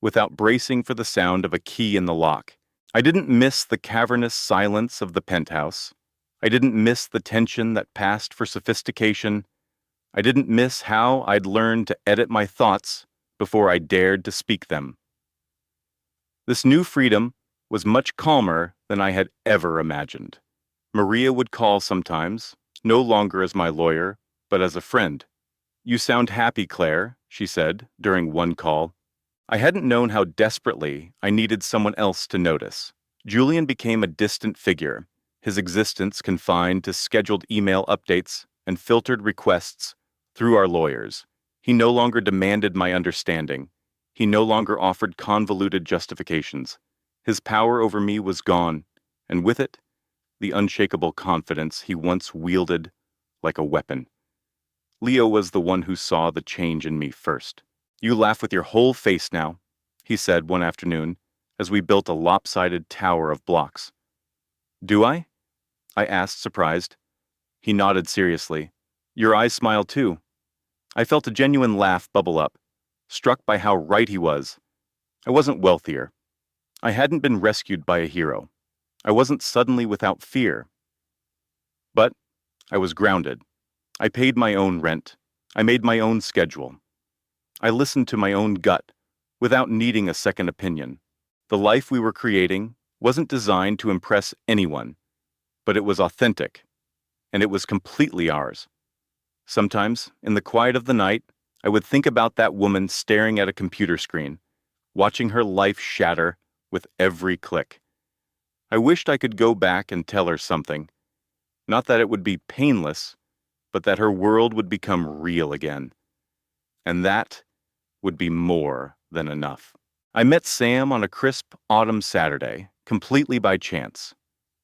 without bracing for the sound of a key in the lock. I didn't miss the cavernous silence of the penthouse. I didn't miss the tension that passed for sophistication. I didn't miss how I'd learned to edit my thoughts before I dared to speak them. This new freedom was much calmer than I had ever imagined. Maria would call sometimes, no longer as my lawyer, but as a friend. "You sound happy, Claire," she said during one call. I hadn't known how desperately I needed someone else to notice. Julian became a distant figure, his existence confined to scheduled email updates and filtered requests through our lawyers. He no longer demanded my understanding. He no longer offered convoluted justifications. His power over me was gone, and with it, the unshakable confidence he once wielded like a weapon. Leo was the one who saw the change in me first. "You laugh with your whole face now," he said one afternoon as we built a lopsided tower of blocks. "Do I?" I asked, surprised. He nodded seriously. "Your eyes smile too." I felt a genuine laugh bubble up, struck by how right he was. I wasn't wealthier. I hadn't been rescued by a hero. I wasn't suddenly without fear. But I was grounded. I paid my own rent. I made my own schedule. I listened to my own gut without needing a second opinion. The life we were creating wasn't designed to impress anyone, but it was authentic, and it was completely ours. Sometimes, in the quiet of the night, I would think about that woman staring at a computer screen, watching her life shatter with every click. I wished I could go back and tell her something. Not that it would be painless, but that her world would become real again. And that would be more than enough. I met Sam on a crisp autumn Saturday, completely by chance.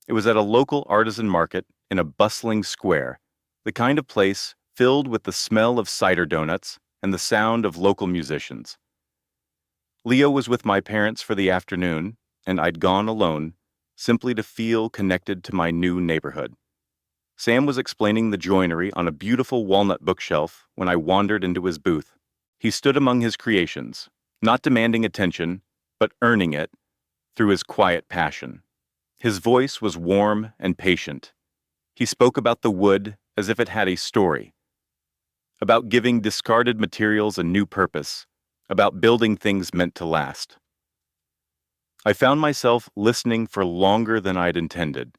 It was at a local artisan market in a bustling square, the kind of place filled with the smell of cider donuts and the sound of local musicians. Leo was with my parents for the afternoon, and I'd gone alone, simply to feel connected to my new neighborhood. Sam was explaining the joinery on a beautiful walnut bookshelf when I wandered into his booth. He stood among his creations, not demanding attention, but earning it through his quiet passion. His voice was warm and patient. He spoke about the wood as if it had a story, about giving discarded materials a new purpose, about building things meant to last. I found myself listening for longer than I'd intended.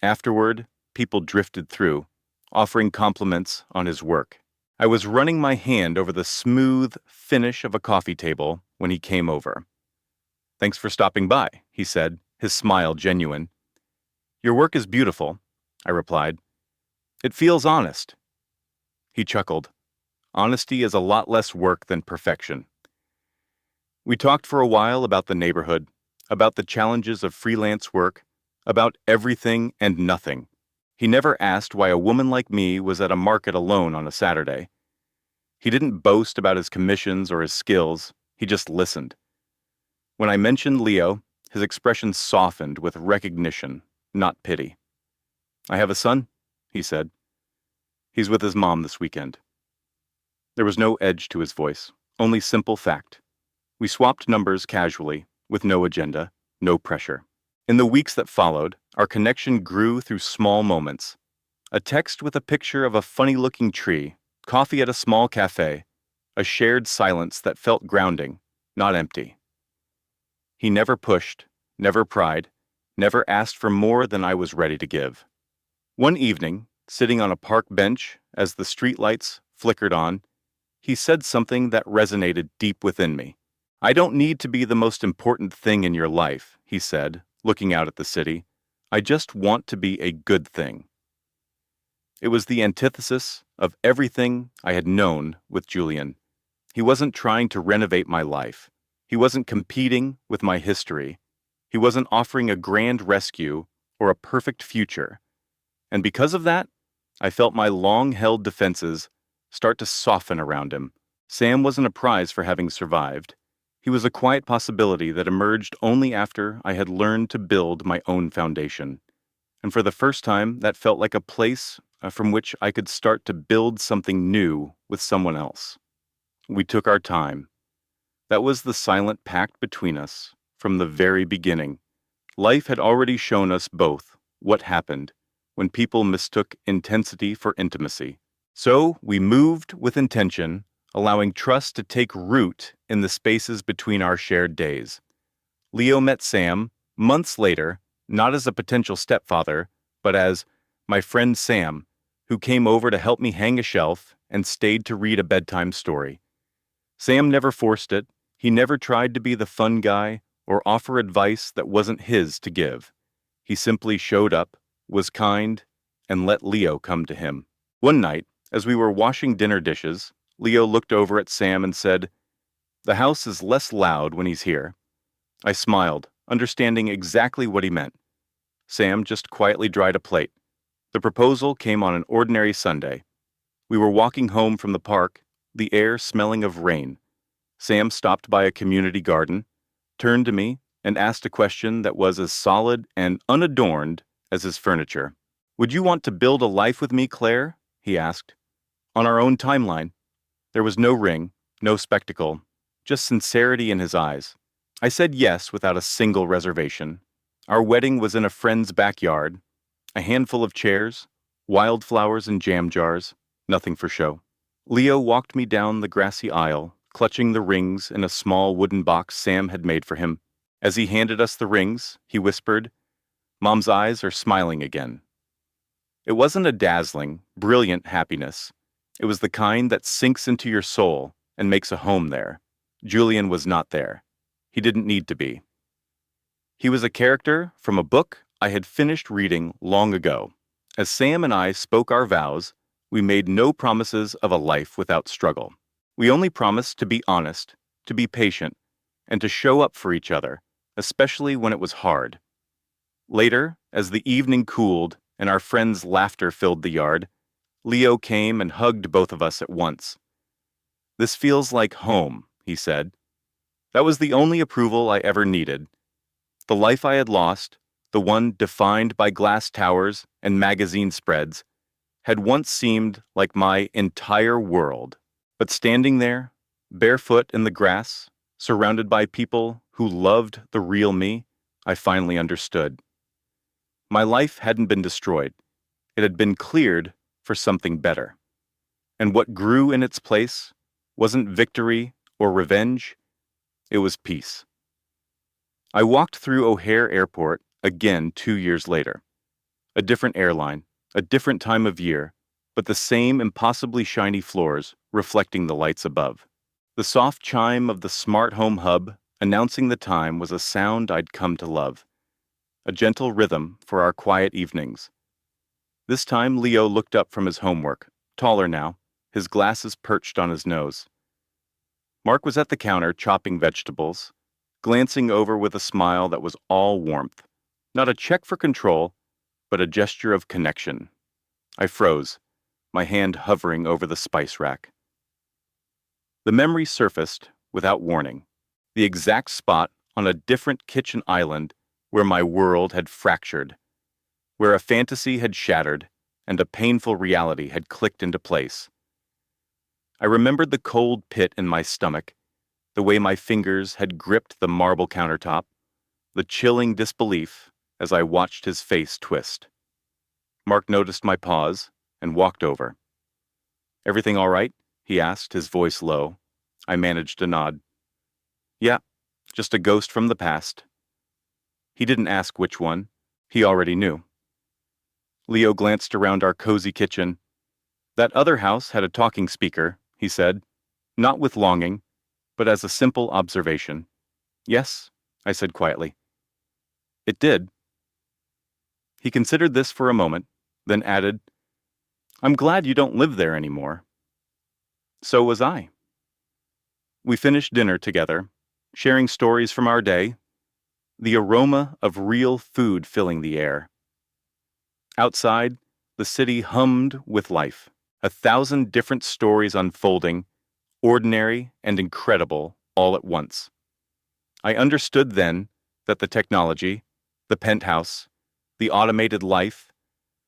Afterward, people drifted through, offering compliments on his work. I was running my hand over the smooth finish of a coffee table when he came over. "Thanks for stopping by," he said, his smile genuine. "Your work is beautiful," I replied. "It feels honest." He chuckled. "Honesty is a lot less work than perfection." We talked for a while about the neighborhood, about the challenges of freelance work, about everything and nothing. He never asked why a woman like me was at a market alone on a Saturday. He didn't boast about his commissions or his skills, he just listened. When I mentioned Leo, his expression softened with recognition, not pity. "I have a son," he said. "He's with his mom this weekend." There was no edge to his voice, only simple fact. We swapped numbers casually, with no agenda, no pressure. In the weeks that followed, our connection grew through small moments. A text with a picture of a funny-looking tree, coffee at a small cafe, a shared silence that felt grounding, not empty. He never pushed, never pried, never asked for more than I was ready to give. One evening, sitting on a park bench as the streetlights flickered on, he said something that resonated deep within me. "I don't need to be the most important thing in your life," he said, looking out at the city. "I just want to be a good thing." It was the antithesis of everything I had known with Julian. He wasn't trying to renovate my life. He wasn't competing with my history. He wasn't offering a grand rescue or a perfect future. And because of that, I felt my long-held defenses start to soften around him. Sam wasn't a prize for having survived. He was a quiet possibility that emerged only after I had learned to build my own foundation. And for the first time, that felt like a place from which I could start to build something new with someone else. We took our time. That was the silent pact between us from the very beginning. Life had already shown us both what happened when people mistook intensity for intimacy. So we moved with intention, allowing trust to take root in the spaces between our shared days. Leo met Sam months later, not as a potential stepfather, but as my friend Sam, who came over to help me hang a shelf and stayed to read a bedtime story. Sam never forced it. He never tried to be the fun guy or offer advice that wasn't his to give. He simply showed up, was kind, and let Leo come to him. One night, as we were washing dinner dishes, Leo looked over at Sam and said, "The house is less loud when he's here." I smiled, understanding exactly what he meant. Sam just quietly dried a plate. The proposal came on an ordinary Sunday. We were walking home from the park, the air smelling of rain. Sam stopped by a community garden, turned to me, and asked a question that was as solid and unadorned as his furniture. "Would you want to build a life with me, Claire?" he asked. "On our own timeline." There was no ring, no spectacle, just sincerity in his eyes. I said yes without a single reservation. Our wedding was in a friend's backyard. A handful of chairs, wildflowers and jam jars, nothing for show. Leo walked me down the grassy aisle, clutching the rings in a small wooden box Sam had made for him. As he handed us the rings, he whispered, "Mom's eyes are smiling again." It wasn't a dazzling, brilliant happiness. It was the kind that sinks into your soul and makes a home there. Julian was not there. He didn't need to be. He was a character from a book I had finished reading long ago. As Sam and I spoke our vows, we made no promises of a life without struggle. We only promised to be honest, to be patient, and to show up for each other, especially when it was hard. Later, as the evening cooled and our friends' laughter filled the yard, Leo came and hugged both of us at once. "This feels like home," he said. That was the only approval I ever needed. The life I had lost, the one defined by glass towers and magazine spreads, had once seemed like my entire world. But standing there, barefoot in the grass, surrounded by people who loved the real me, I finally understood. My life hadn't been destroyed. It had been cleared for something better. And what grew in its place wasn't victory or revenge, it was peace. I walked through O'Hare Airport again 2 years later. A different airline, a different time of year, but the same impossibly shiny floors reflecting the lights above. The soft chime of the smart home hub announcing the time was a sound I'd come to love. a gentle rhythm for our quiet evenings. This time Leo looked up from his homework, taller now, his glasses perched on his nose. Mark was at the counter chopping vegetables, glancing over with a smile that was all warmth. Not a check for control, but a gesture of connection. I froze, my hand hovering over the spice rack. The memory surfaced without warning, the exact spot on a different kitchen island where my world had fractured, where a fantasy had shattered and a painful reality had clicked into place. I remembered the cold pit in my stomach, the way my fingers had gripped the marble countertop, the chilling disbelief as I watched his face twist. Mark noticed my pause and walked over. "Everything all right?" he asked, his voice low. I managed a nod. "Yeah, just a ghost from the past." He didn't ask which one. He already knew. Leo glanced around our cozy kitchen. "That other house had a talking speaker," he said, not with longing, but as a simple observation. "Yes," I said quietly. "It did." He considered this for a moment, then added, "I'm glad you don't live there anymore." So was I. We finished dinner together, sharing stories from our day, the aroma of real food filling the air. Outside, the city hummed with life, 1,000 different stories unfolding, ordinary and incredible all at once. I understood then that the technology, the penthouse, the automated life,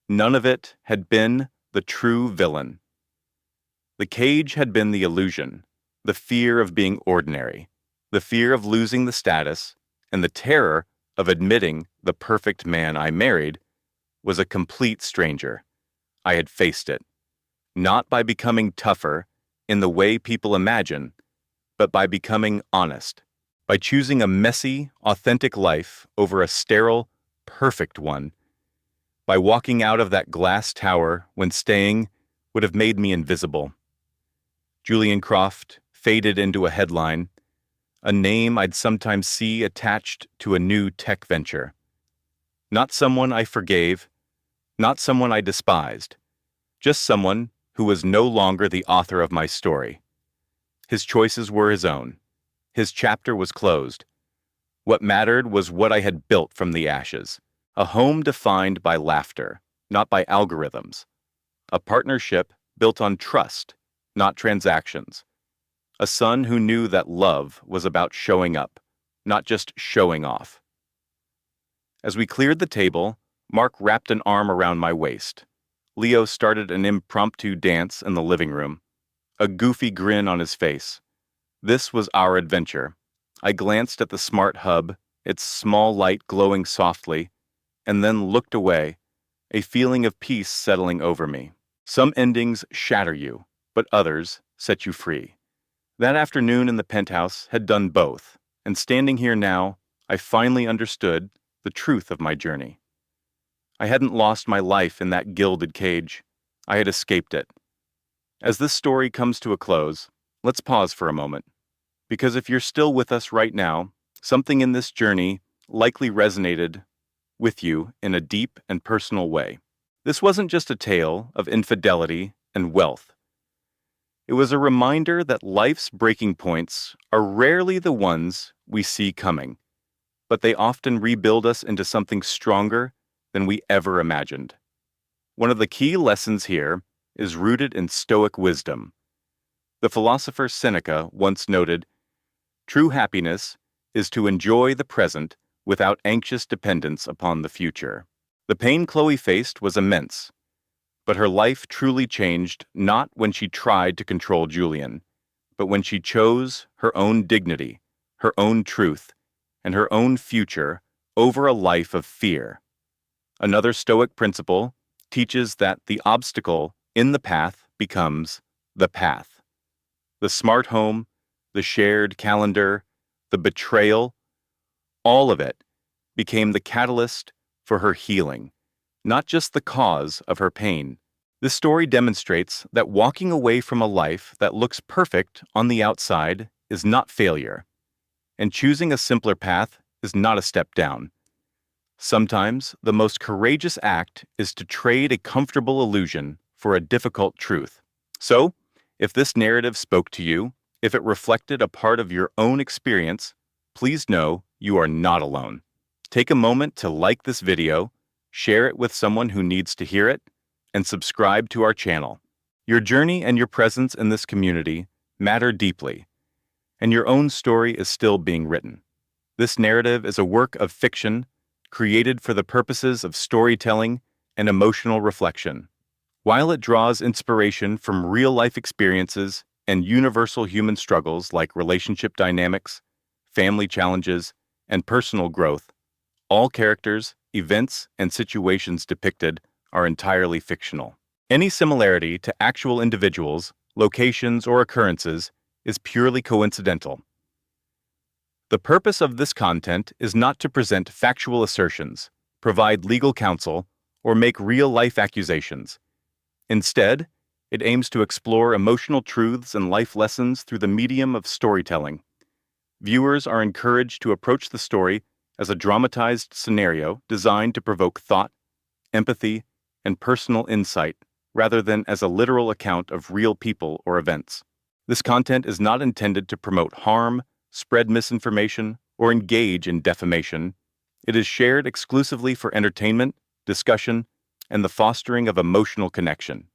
none of it had been the true villain. The cage had been the illusion, the fear of being ordinary, the fear of losing the status, and the terror of admitting the perfect man I married was a complete stranger. I had faced it, not by becoming tougher in the way people imagine, but by becoming honest, by choosing a messy, authentic life over a sterile, perfect one, by walking out of that glass tower when staying would have made me invisible. Julian Croft faded into a headline, a name I'd sometimes see attached to a new tech venture. Not someone I forgave, not someone I despised, just someone who was no longer the author of my story. His choices were his own. His chapter was closed. What mattered was what I had built from the ashes, a home defined by laughter, not by algorithms, a partnership built on trust, not transactions, a son who knew that love was about showing up, not just showing off. As we cleared the table, Mark wrapped an arm around my waist. Leo started an impromptu dance in the living room, a goofy grin on his face. This was our adventure. I glanced at the smart hub, its small light glowing softly, and then looked away, a feeling of peace settling over me. Some endings shatter you, but others set you free. That afternoon in the penthouse had done both, and standing here now, I finally understood the truth of my journey. I hadn't lost my life in that gilded cage. I had escaped it. As this story comes to a close, let's pause for a moment. Because if you're still with us right now, something in this journey likely resonated with you in a deep and personal way. This wasn't just a tale of infidelity and wealth. It was a reminder that life's breaking points are rarely the ones we see coming, but they often rebuild us into something stronger than we ever imagined. One of the key lessons here is rooted in Stoic wisdom. The philosopher Seneca once noted, "True happiness is to enjoy the present without anxious dependence upon the future." The pain Chloe faced was immense, but her life truly changed not when she tried to control Julian, but when she chose her own dignity, her own truth, and her own future over a life of fear. Another Stoic principle teaches that the obstacle in the path becomes the path. The smart home, the shared calendar, the betrayal, all of it became the catalyst for her healing, not just the cause of her pain. This story demonstrates that walking away from a life that looks perfect on the outside is not failure, and choosing a simpler path is not a step down. Sometimes, the most courageous act is to trade a comfortable illusion for a difficult truth. So, if this narrative spoke to you, if it reflected a part of your own experience, please know you are not alone. Take a moment to like this video, share it with someone who needs to hear it, and subscribe to our channel. Your journey and your presence in this community matter deeply, and your own story is still being written. This narrative is a work of fiction created for the purposes of storytelling and emotional reflection. While it draws inspiration from real-life experiences and universal human struggles like relationship dynamics, family challenges, and personal growth, all characters, events, and situations depicted are entirely fictional. Any similarity to actual individuals, locations, or occurrences is purely coincidental. The purpose of this content is not to present factual assertions, provide legal counsel, or make real-life accusations. Instead, it aims to explore emotional truths and life lessons through the medium of storytelling. Viewers are encouraged to approach the story as a dramatized scenario designed to provoke thought, empathy, and personal insight, rather than as a literal account of real people or events. This content is not intended to promote harm, spread misinformation, or engage in defamation. It is shared exclusively for entertainment, discussion, and the fostering of emotional connection.